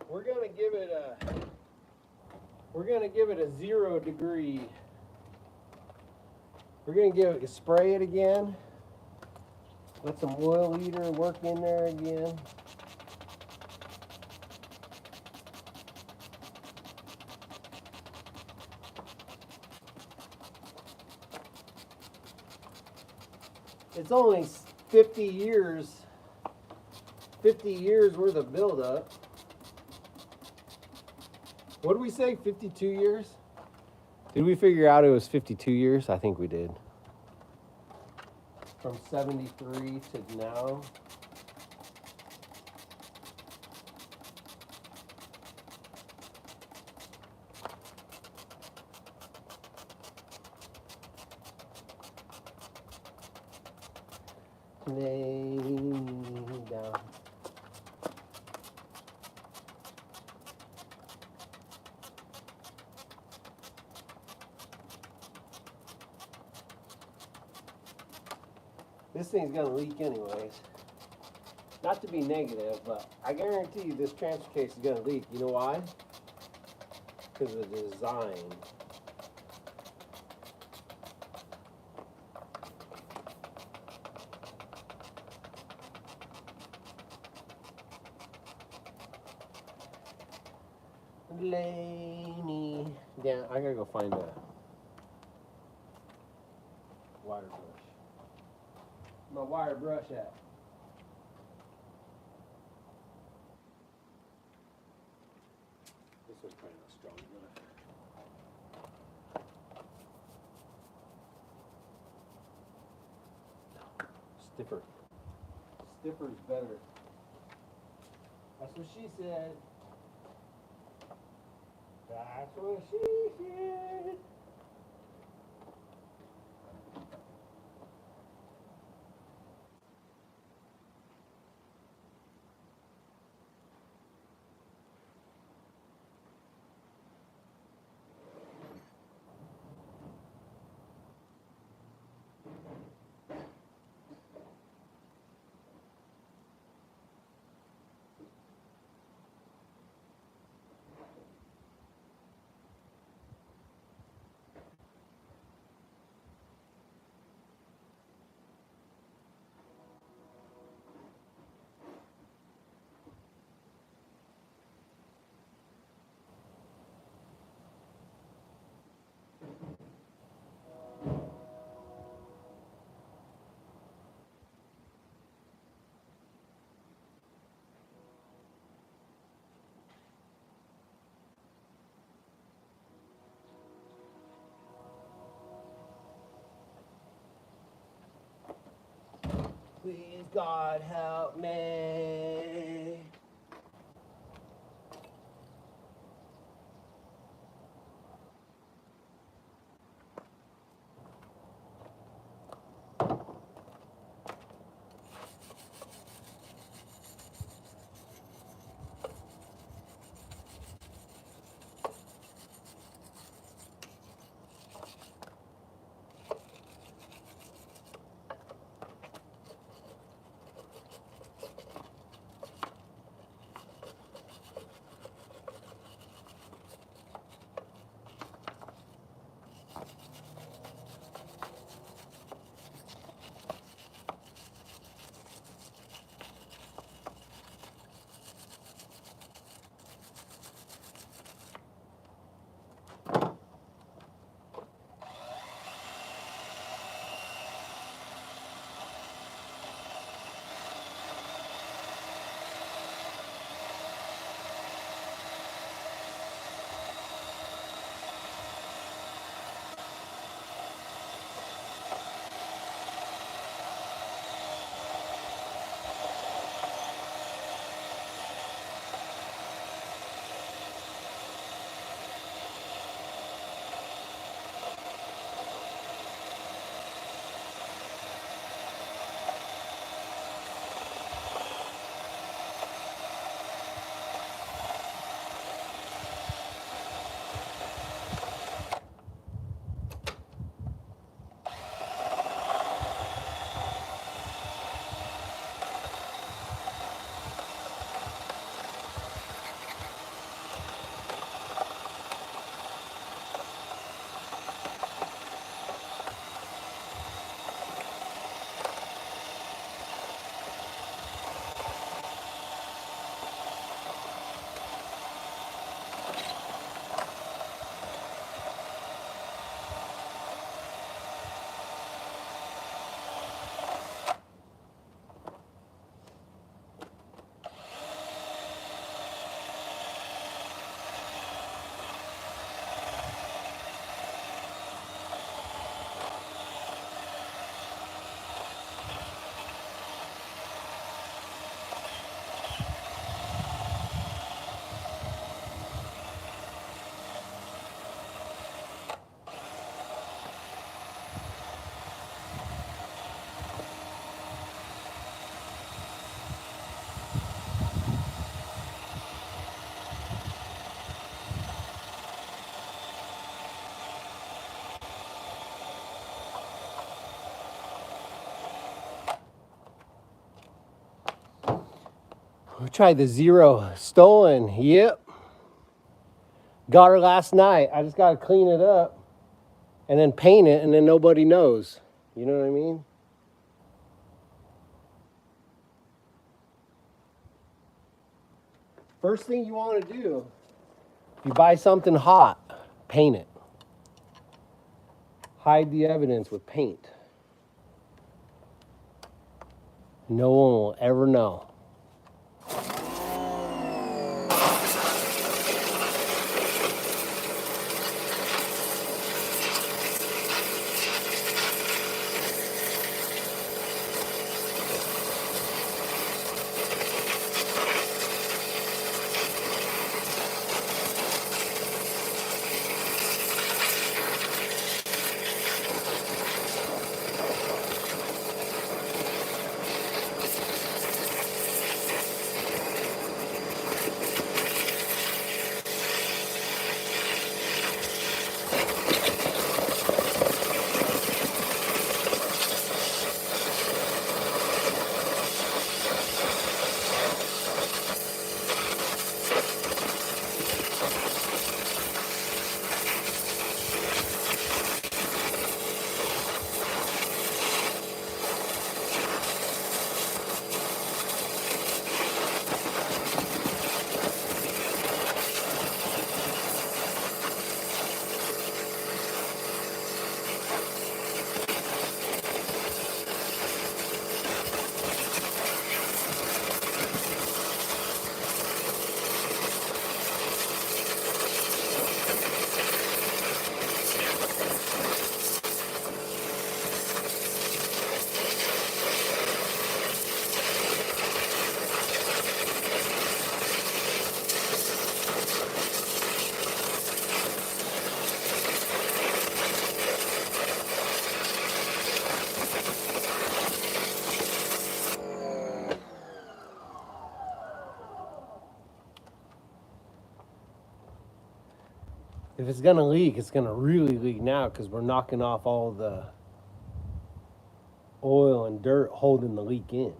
We're gonna give it a 0 degree. We're gonna spray it again. Let some oil leader work in there again. It's only 50 years worth of buildup. What did we say, 52 years? Did we figure out it was 52 years? I think we did. From 73 to now. Laying down. This thing's gonna leak anyways. Not to be negative, but I guarantee you this transfer case is gonna leak. You know why? Because of the design. Laney. Yeah, I gotta go find a wire brush. My wire brush at? This one's probably not strong enough. Stiffer. Stiffer's better. That's what she said. That's what she said. Please, God, help me. We tried the Zero Stolen. Yep. Got her last night. I just got to clean it up and then paint it, and then nobody knows. You know what I mean? First thing you want to do, if you buy something hot, paint it. Hide the evidence with paint. No one will ever know. If it's going to leak, it's going to really leak now because we're knocking off all the oil and dirt holding the leak in.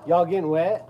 Y'all getting wet?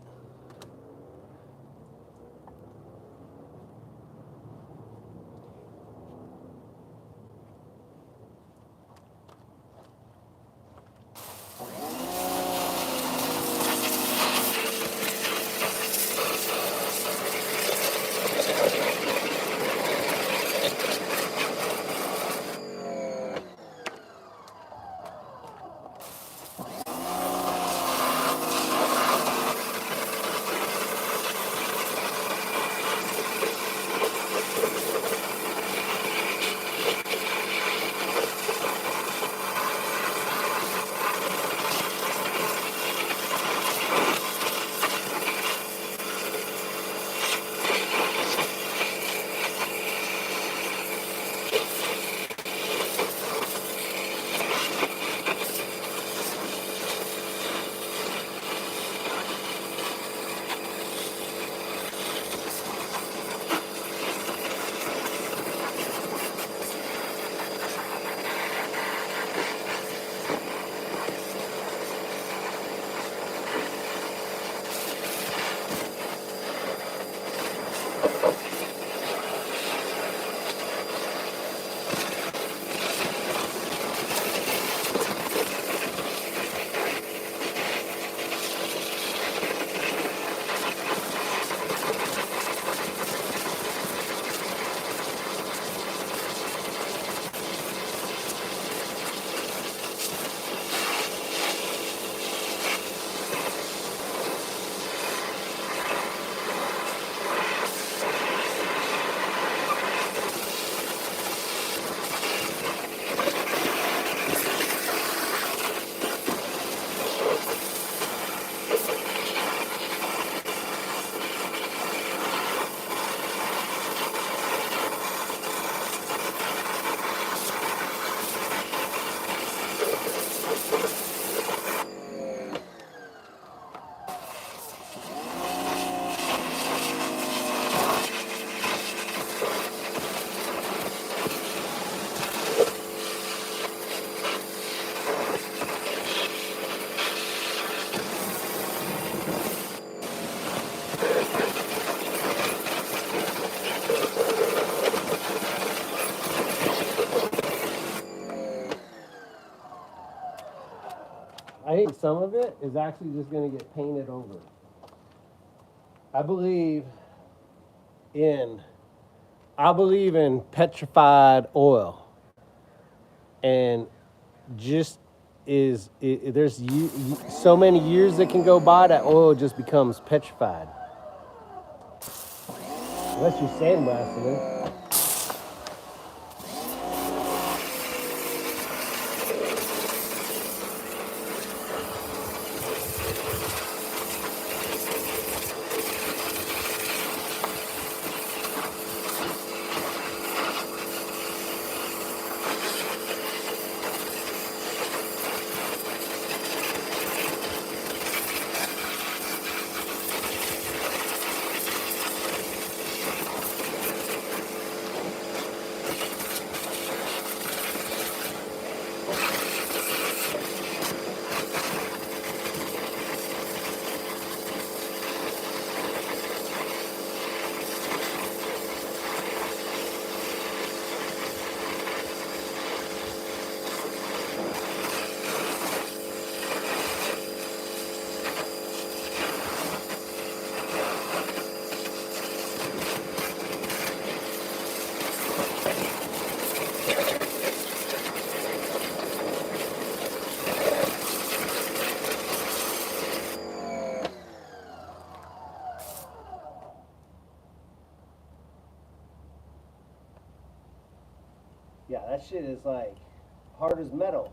some of it is actually just going to get painted over. I believe in petrified oil, and just there's so many years that can go by that oil just becomes petrified unless you're sandblasting it. Yeah, that shit is like hard as metal.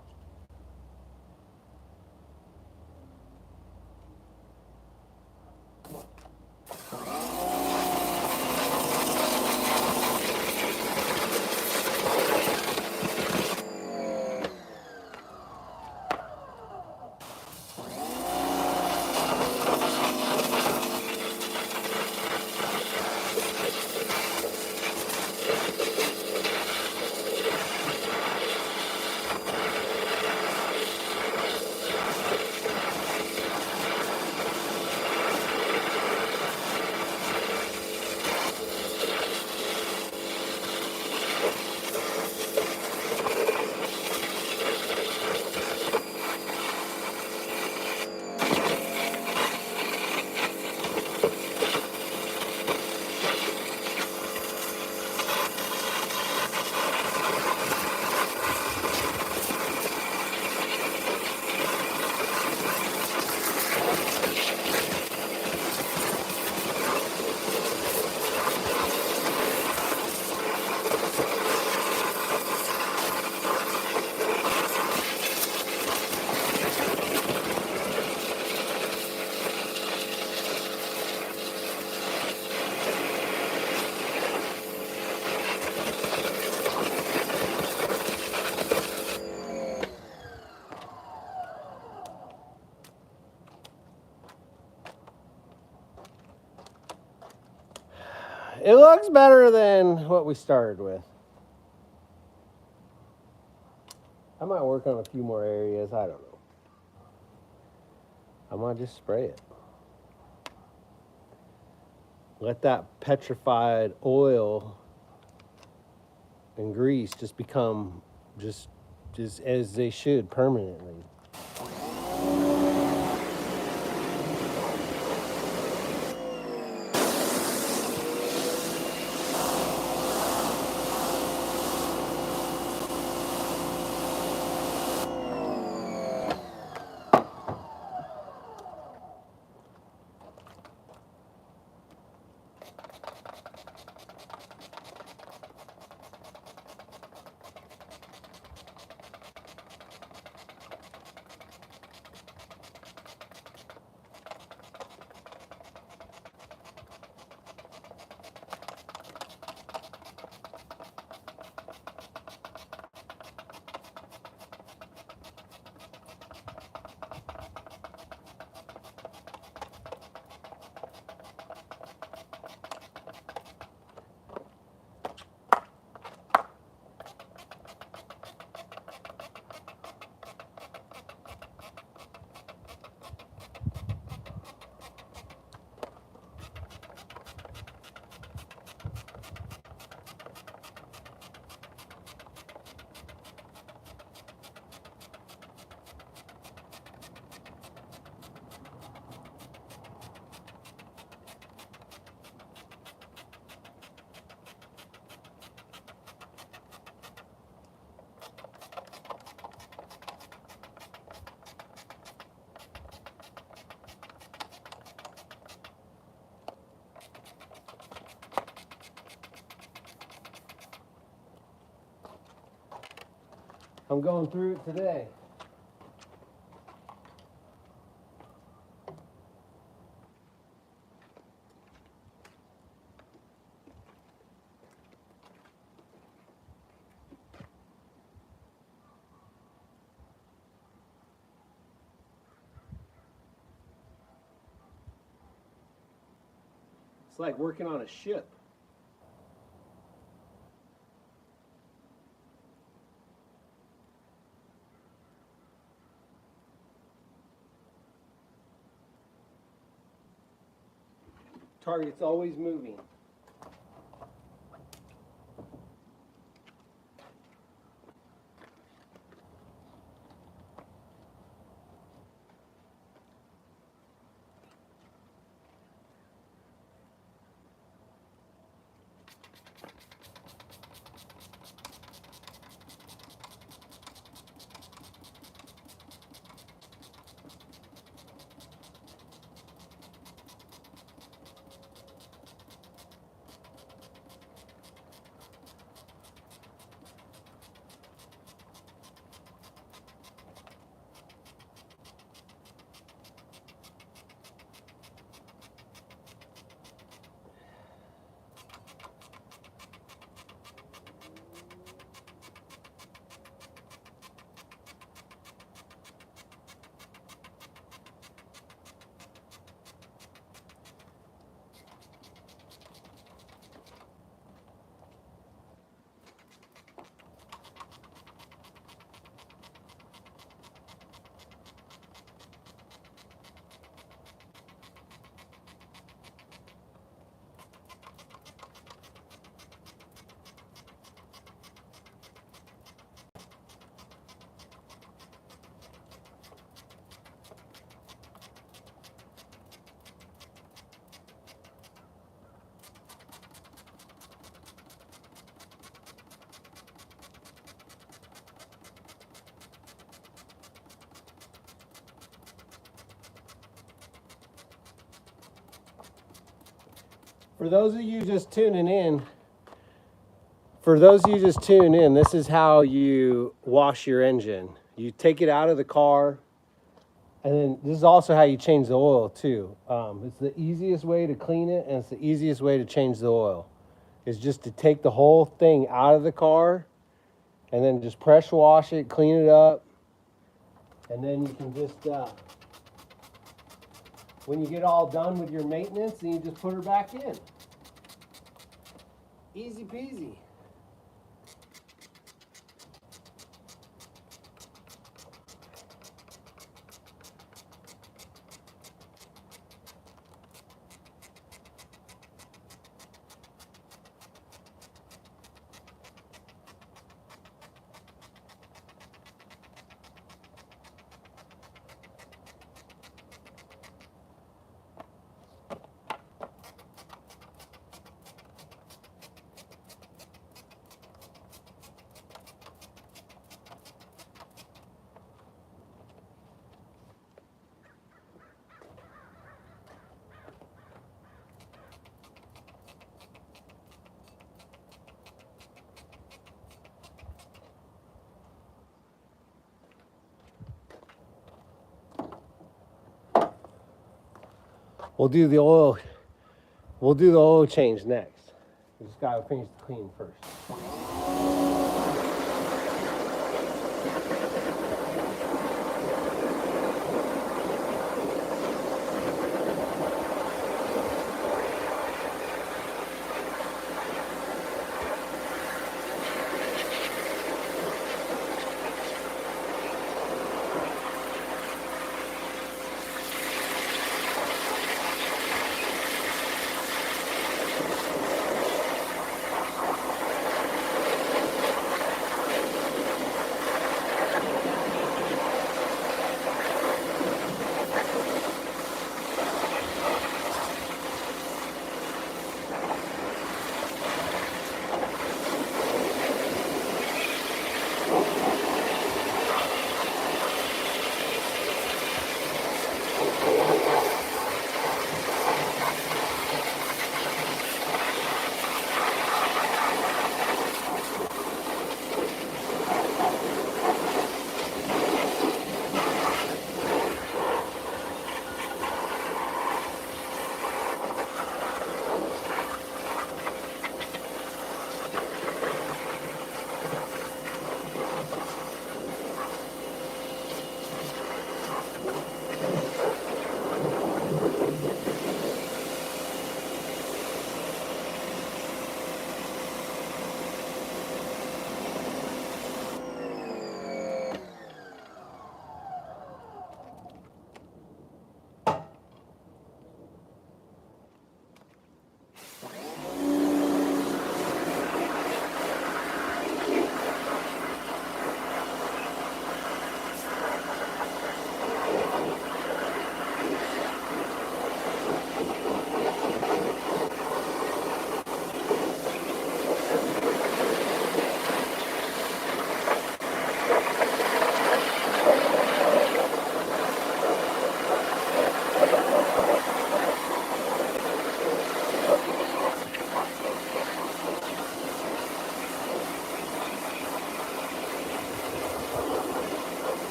It looks better than what we started with. I might work on a few more areas. I don't know. I might just spray it. Let that petrified oil and grease just become just as they should permanently. I'm going through it today. It's like working on a ship. Target's always moving. For those of you just tuning in, this is how you wash your engine. You take it out of the car, and then this is also how you change the oil too. It's the easiest way to clean it, and it's the easiest way to change the oil. Is just to take the whole thing out of the car, and then just pressure wash it, clean it up, and then you can just, when you get all done with your maintenance, then you just put her back in. Easy peasy. We'll do the oil change next. We just gotta finish the clean first.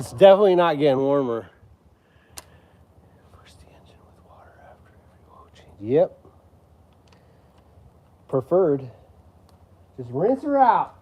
It's definitely not getting warmer. First the engine with water after every oil change. Yep. Preferred. Just rinse her out.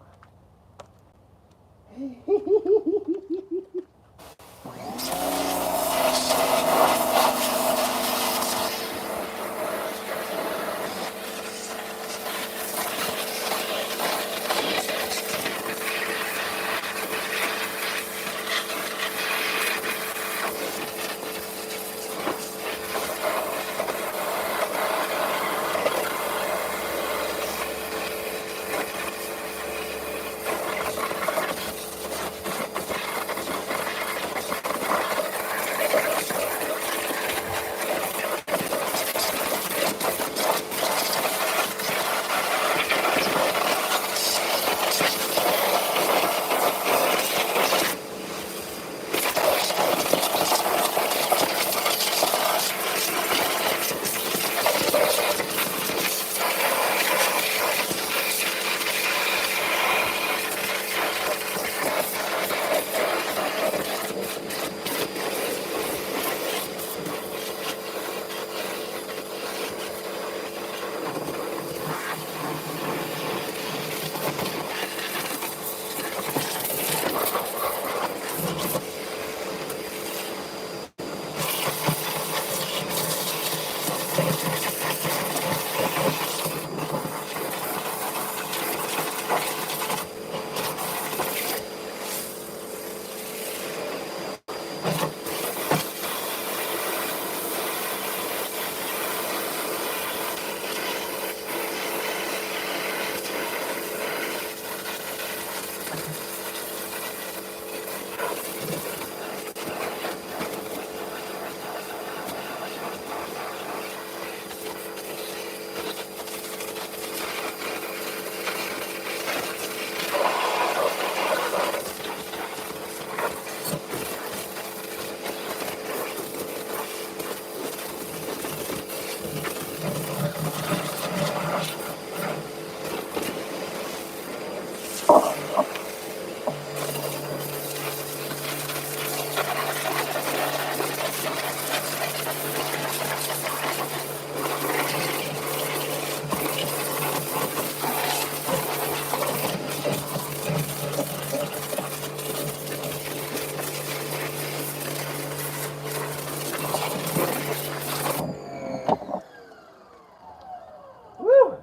Woo!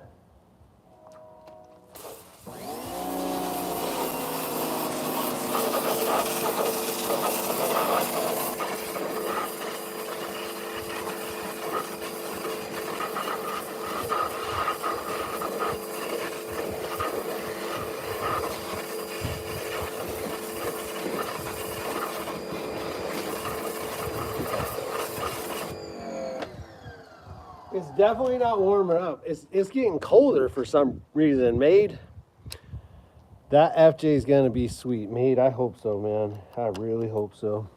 It's definitely not warming up. It's getting colder for some reason. Made that FJ is gonna be sweet. Made, I hope so, man. I really hope so.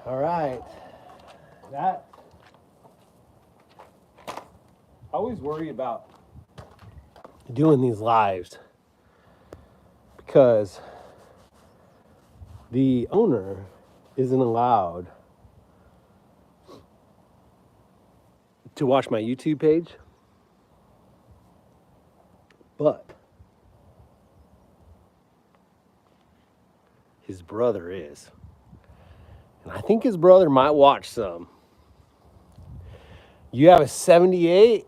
All right. That, I always worry about doing these lives because the owner isn't allowed to watch my YouTube page, but his brother is. And I think his brother might watch some. You have a 78,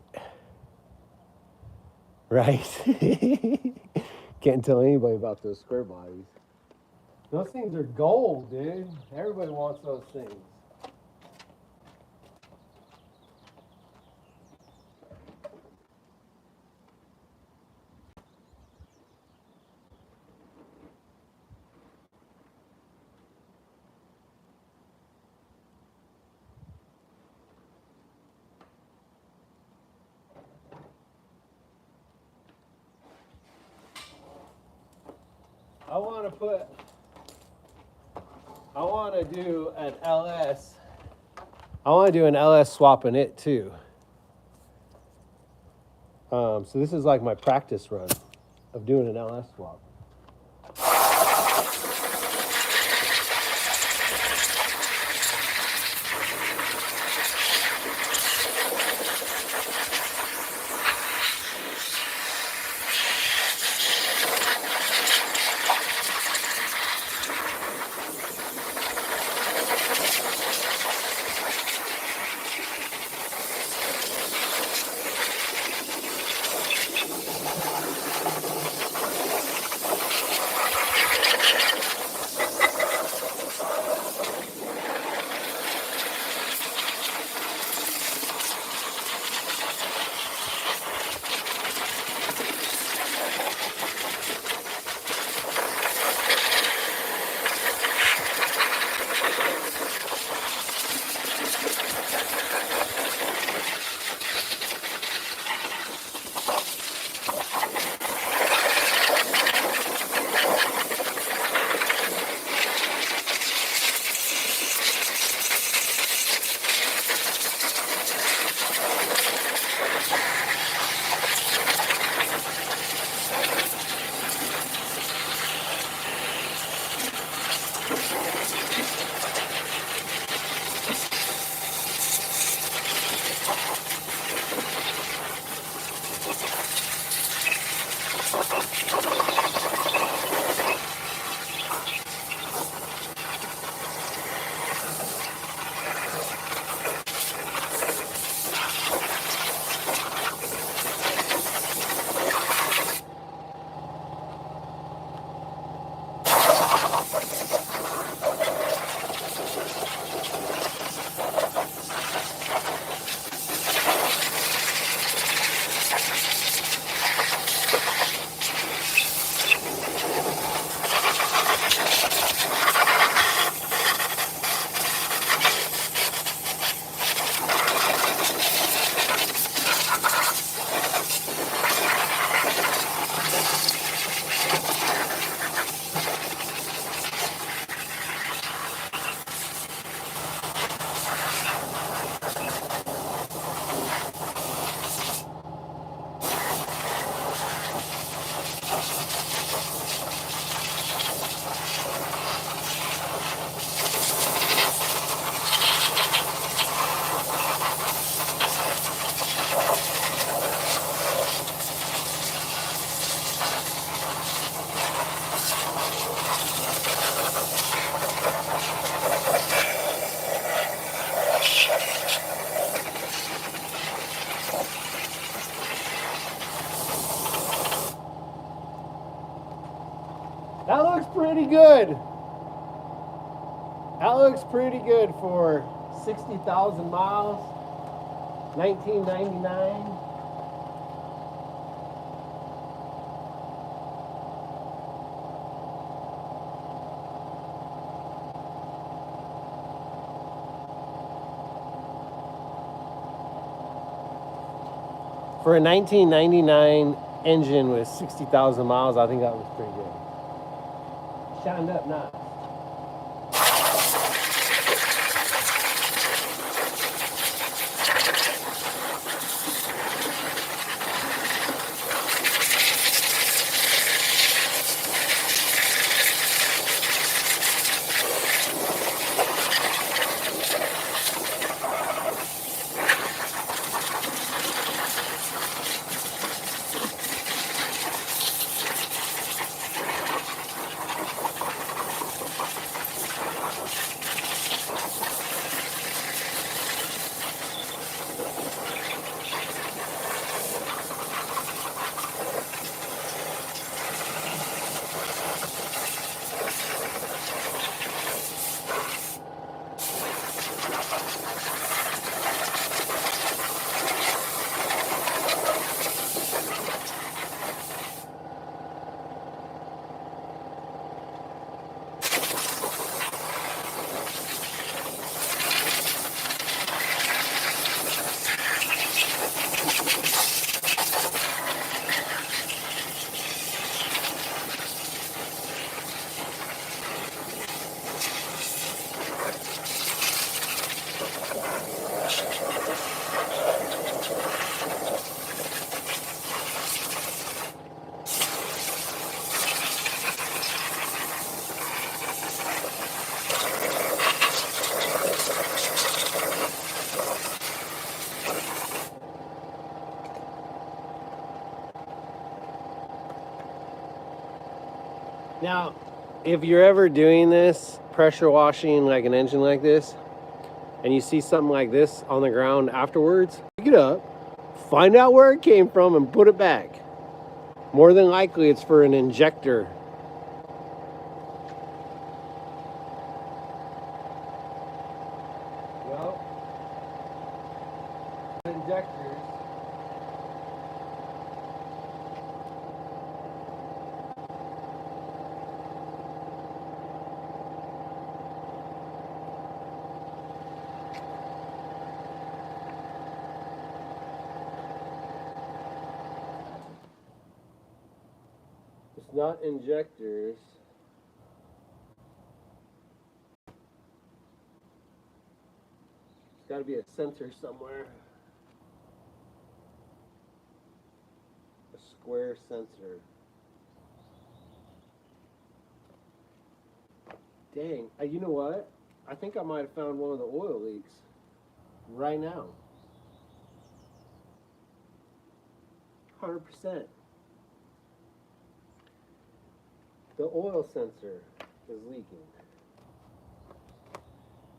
right? Can't tell anybody about those square bodies. Those things are gold, dude. Everybody wants those things. I want to do an LS. I want to do an LS swap in it too. So this is like my practice run of doing an LS swap. That looks pretty good. That looks pretty good for 60,000 miles, 1999. For a 1999 engine with 60,000 miles, I think that was pretty good. Shined up nice. Now, if you're ever doing this, pressure washing like an engine like this, and you see something like this on the ground afterwards, pick it up, find out where it came from, and put it back. More than likely, it's for an injector. Well, injectors. It's not injectors. There's got to be a sensor somewhere. A square sensor. Dang. You know what? I think I might have found one of the oil leaks right now. 100%. The oil sensor is leaking.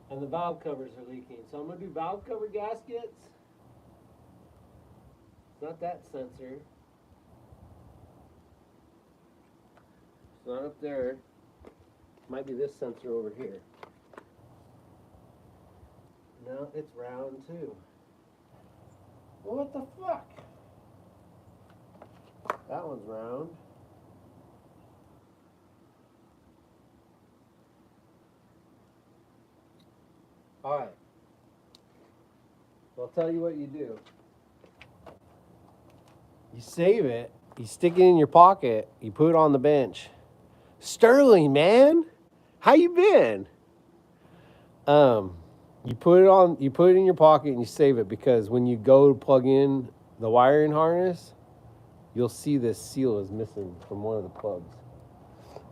And the valve covers are leaking. So I'm going to do valve cover gaskets. It's not that sensor. It's not up there. Might be this sensor over here. No, it's round too. Well, what the fuck? That one's round. Alright. Well, I'll tell you what you do. You save it, you stick it in your pocket, you put it on the bench. Sterling, man! How you been? You put it in your pocket and you save it, because when you go to plug in the wiring harness, you'll see this seal is missing from one of the plugs.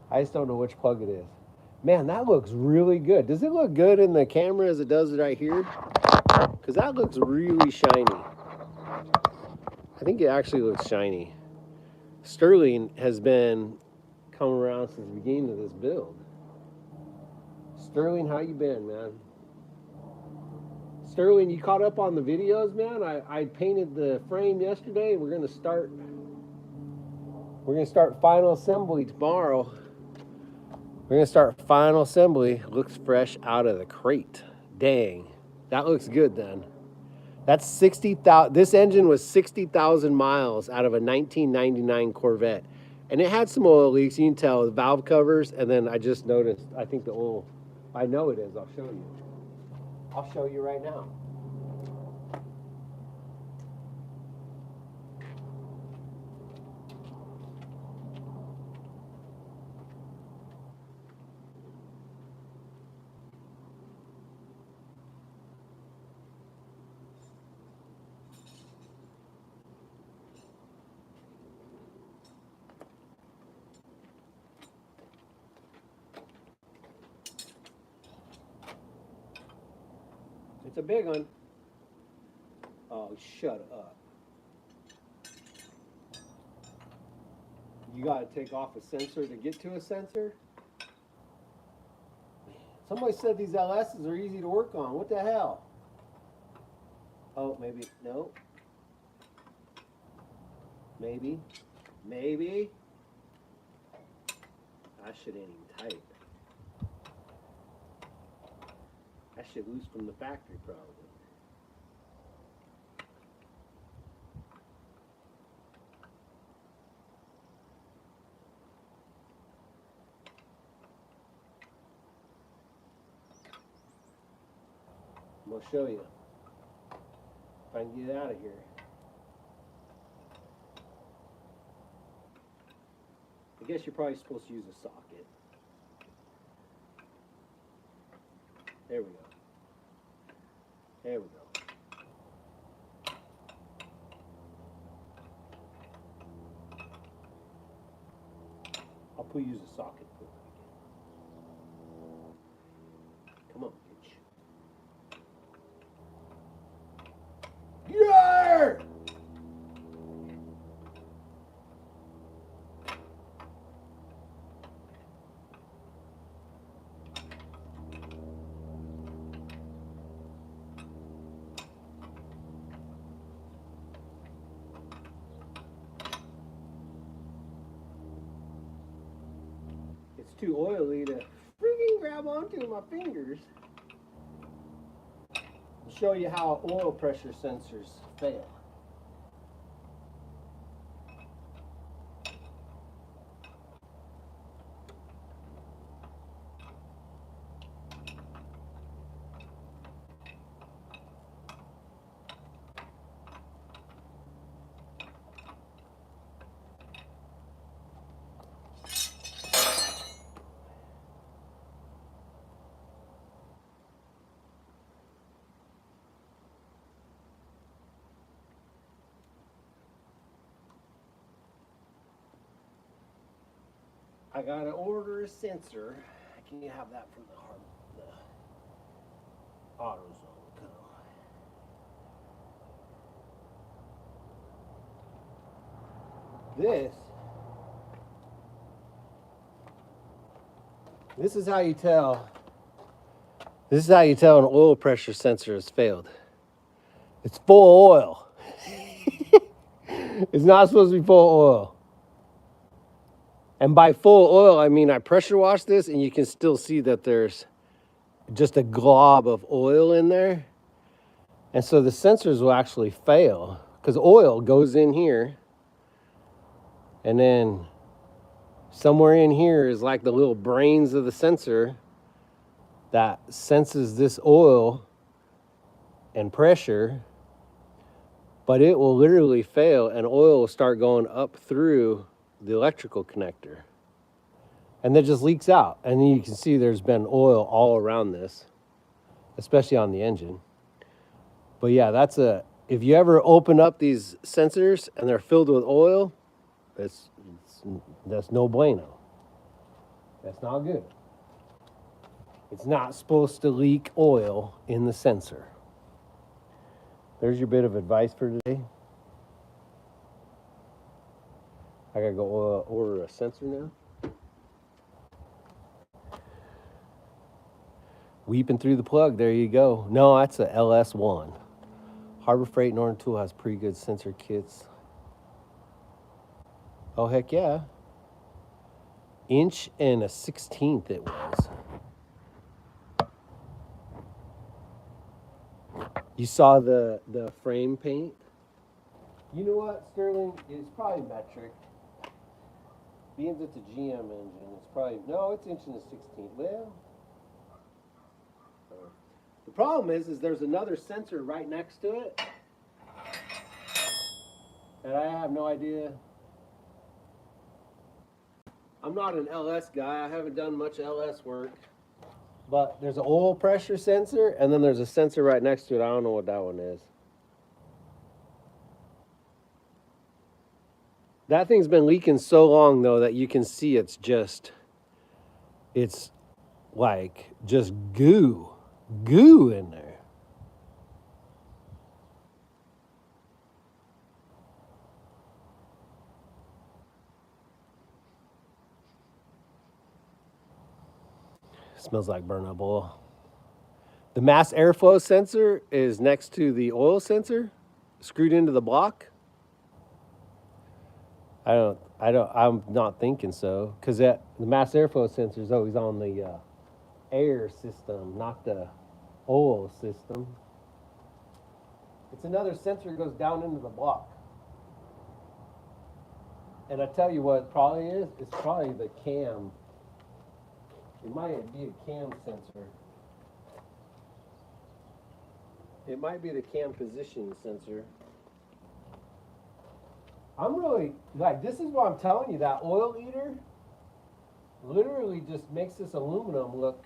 I just don't know which plug it is. Man, that looks really good. Does it look good in the camera as it does right here? Because that looks really shiny. I think it actually looks shiny. Sterling has been coming around since the beginning of this build. Sterling, how you been, man? Sterling, you caught up on the videos, man? I painted the frame yesterday. We're gonna start final assembly tomorrow. We're gonna start final assembly. Looks fresh out of the crate. Dang, that looks good then. That's 60,000. This engine was 60,000 miles out of a 1999 Corvette, and it had some oil leaks. You can tell the valve covers, and then I just noticed. I think the oil. I know it is. I'll show you. I'll show you right now. It's a big one. Oh, shut up. You got to take off a sensor to get to a sensor? Somebody said these LSs are easy to work on. What the hell? Oh, maybe. No. Maybe. Maybe. That shit ain't even tight. That shit loose from the factory, probably. I'm gonna show you if I can get out of here. I guess you're probably supposed to use a socket. There we go. There we go. I'll use a socket. Come on, bitch. Yeah! It's too oily to freaking grab onto with my fingers. I'll show you how oil pressure sensors fail. I gotta order a sensor. Can you have that from the AutoZone Co. This is how you tell. This is how you tell an oil pressure sensor has failed. It's full of oil. It's not supposed to be full of oil. And by full oil, I mean I pressure wash this and you can still see that there's just a glob of oil in there. And so the sensors will actually fail because oil goes in here. And then somewhere in here is like the little brains of the sensor that senses this oil and pressure. But it will literally fail and oil will start going up through the electrical connector. And that just leaks out. And then you can see there's been oil all around this, especially on the engine. But yeah, if you ever open up these sensors and they're filled with oil, that's no bueno. That's not good. It's not supposed to leak oil in the sensor. There's your bit of advice for today. I gotta go order a sensor now. Weeping through the plug, there you go. No, that's a LS1. Harbor Freight Northern Tool has pretty good sensor kits. Oh, heck yeah. 1 1/16 it was. You saw the frame paint? You know what, Sterling? It's probably metric. Being it's a GM engine, it's probably, no, it's 1 1/16. Well, the problem is there's another sensor right next to it. And I have no idea. I'm not an LS guy. I haven't done much LS work. But there's an oil pressure sensor, and then there's a sensor right next to it. I don't know what that one is. That thing's been leaking so long, though, that you can see it's like just goo in there. Smells like burn up oil. The mass airflow sensor is next to the oil sensor, screwed into the block. I'm not thinking so, because the mass airflow sensor is always on the air system, not the oil system. It's another sensor that goes down into the block. And I tell you what it probably is, it's probably the cam. It might be a cam sensor. It might be the cam position sensor. I'm really, like, this is what I'm telling you, that oil eater literally just makes this aluminum look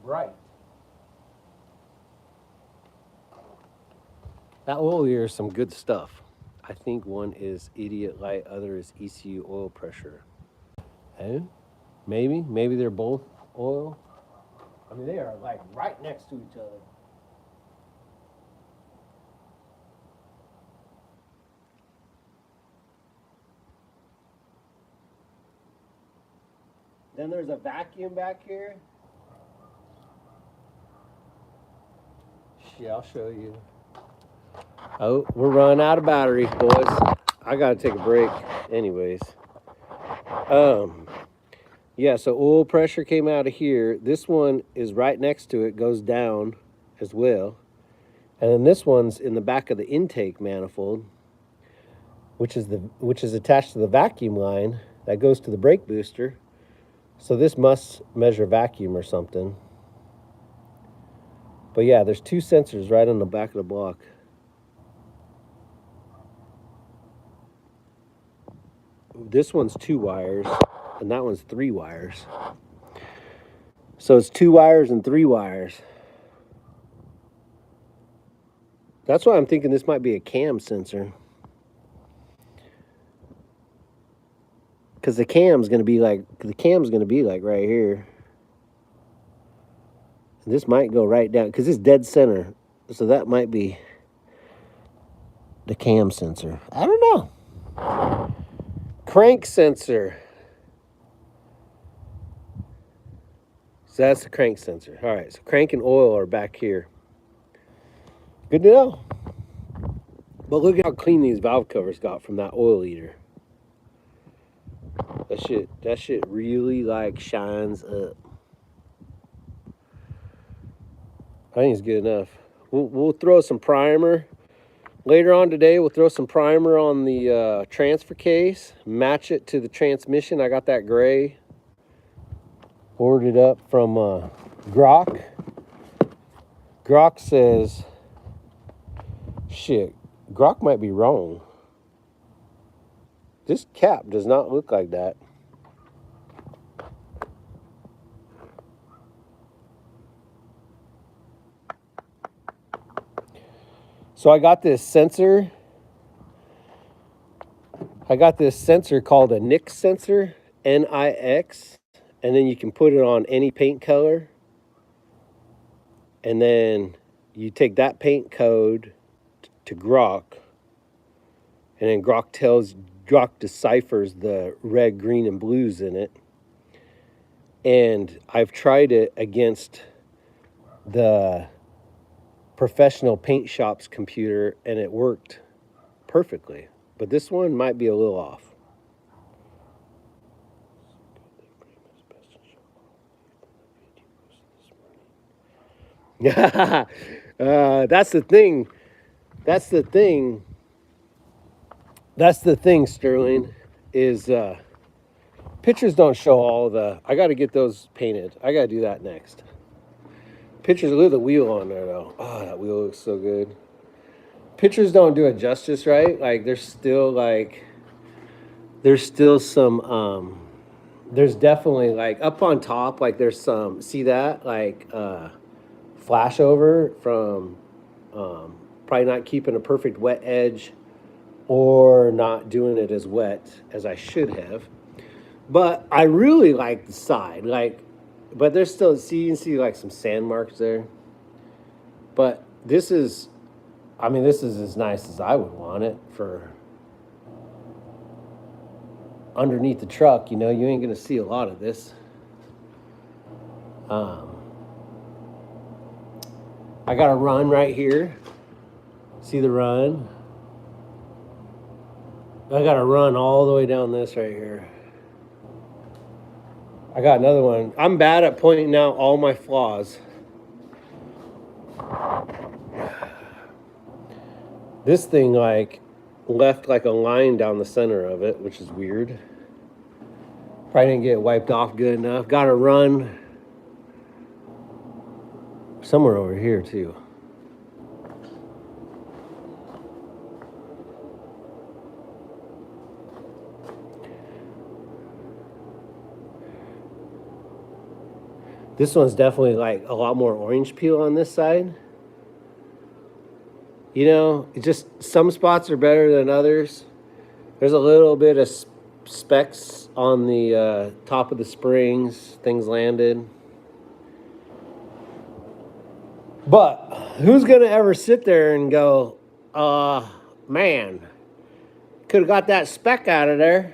bright. That oil eater is some good stuff. I think one is idiot light, other is ECU oil pressure. And maybe they're both oil. I mean, they are like right next to each other. Then there's a vacuum back here. Yeah, I'll show you. Oh, we're running out of battery, boys. I gotta take a break anyways. Yeah, so oil pressure came out of here. This one is right next to it, goes down as well. And then this one's in the back of the intake manifold, which is attached to the vacuum line that goes to the brake booster. So this must measure vacuum or something. But yeah, there's two sensors right on the back of the block. This one's 2 wires, and that one's 3 wires. So it's 2 wires and 3 wires. That's why I'm thinking this might be a cam sensor. Because the cam's gonna be like right here. And this might go right down because it's dead center. So that might be the cam sensor. I don't know. Crank sensor. So that's the crank sensor. All right, so crank and oil are back here. Good to know. But look at how clean these valve covers got from that oil eater. That shit really like shines up. I think it's good enough. We'll throw some primer. Later on today, we'll throw some primer on the transfer case, match it to the transmission. I got that gray. Ordered it up from Grok. Grok says, shit, Grok might be wrong. This cap does not look like that. So I got this sensor. Called a NIX sensor, N-I-X. And then you can put it on any paint color. And then you take that paint code to Grok. And then Grok deciphers the red, green, and blues in it. And I've tried it against the professional paint shop's computer, and it worked perfectly. But this one might be a little off. That's the thing. That's the thing, Sterling, is pictures don't show all the... I got to get those painted. I got to do that next. Pictures, look at the wheel on there, though. Oh, that wheel looks so good. Pictures don't do it justice, right? Like, there's still some, there's definitely, like, up on top, like, there's some, see that? Like, flash over from probably not keeping a perfect wet edge or not doing it as wet as I should have. But I really like the side, like, but there's still, you can see like some sand marks there. But this is as nice as I would want it for underneath the truck. You know, you ain't gonna see a lot of this. I got a run right here. See the run? I got a run all the way down this right here. I got another one. I'm bad at pointing out all my flaws. This thing like left like a line down the center of it, which is weird. Probably didn't get wiped off good enough. Got a run somewhere over here too. This one's definitely like a lot more orange peel on this side. You know, it just, some spots are better than others. There's a little bit of specks on the top of the springs. Things landed. But who's going to ever sit there and go, man, could have got that speck out of there.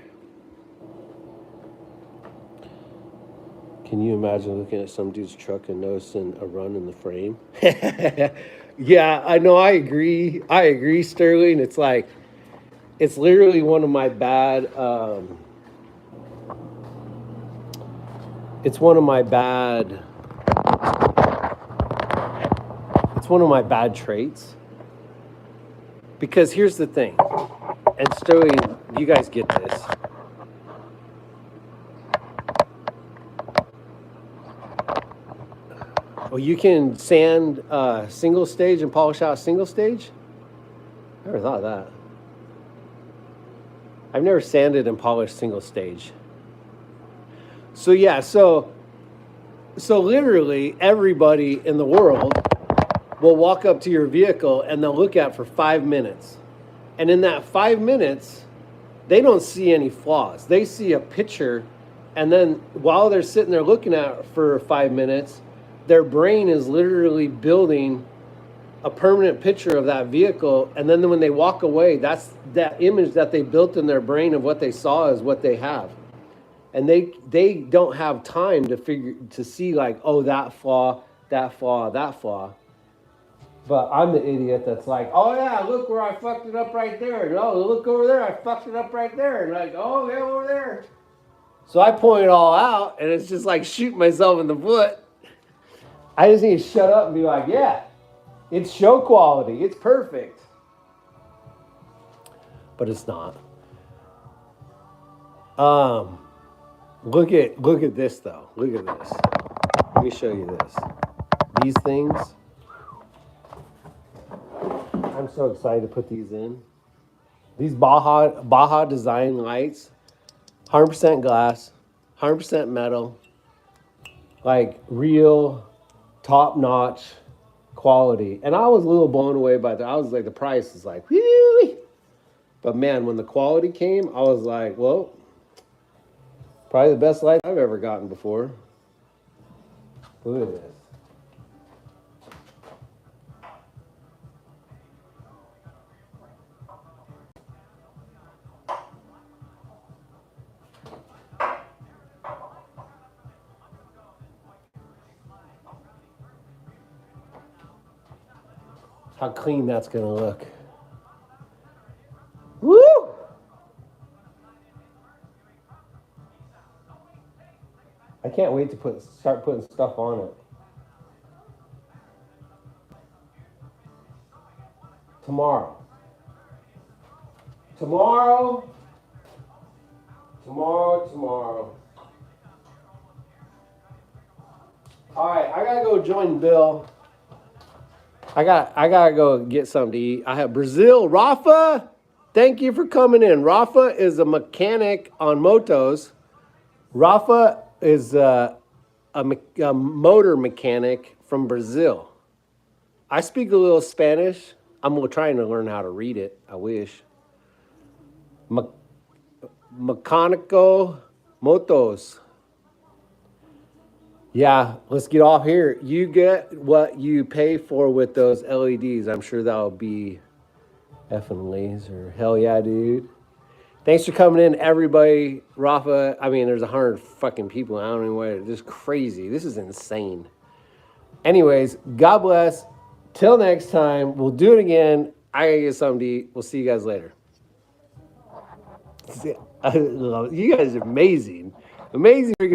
Can you imagine looking at some dude's truck and noticing a run in the frame? Yeah, I know. I agree, Sterling. It's like, it's literally one of my bad It's one of my bad traits. Because here's the thing, and Stewie, you guys get this. Well, you can sand single stage and polish out single stage? Never thought of that. I've never sanded and polished single stage. So yeah, so literally everybody in the world will walk up to your vehicle and they'll look at it for 5 minutes. And in that 5 minutes, they don't see any flaws. They see a picture, and then while they're sitting there looking at it for 5 minutes, their brain is literally building a permanent picture of that vehicle, and then when they walk away, that's that image that they built in their brain of what they saw is what they have. And they don't have time to see like, oh, that flaw, that flaw, that flaw. But I'm the idiot that's like, oh yeah, look where I fucked it up right there. And, oh, look over there, I fucked it up right there. And like, oh, yeah, over there. So I point it all out, and it's just like shooting myself in the foot. I just need to shut up and be like, yeah, it's show quality. It's perfect. But it's not. Look at this though. Look at this. Let me show you this. These things. I'm so excited to put these in. These Baja design lights, 100% glass, 100% metal, like real top-notch quality. And I was a little blown away by that. I was like, the price is like, whee! But man, when the quality came, I was like, well, probably the best light I've ever gotten before. Look at this. How clean that's going to look. Woo! I can't wait to start putting stuff on it. Tomorrow. All right, I gotta go join Bill. I gotta go get something to eat. I have Brazil. Rafa, thank you for coming in. Rafa is a mechanic on motos. Rafa is a motor mechanic from Brazil. I speak a little Spanish. I'm trying to learn how to read it. I wish. Mecánico motos. Yeah, let's get off here. You get what you pay for with those LEDs. I'm sure that'll be effing laser. Hell yeah, dude. Thanks for coming in, everybody. Rafa, I mean, there's 100 fucking people. I don't know what. This is crazy. This is insane. Anyways, God bless. Till next time. We'll do it again. I gotta get something to eat. We'll see you guys later. I love it. You guys are amazing. Amazing freaking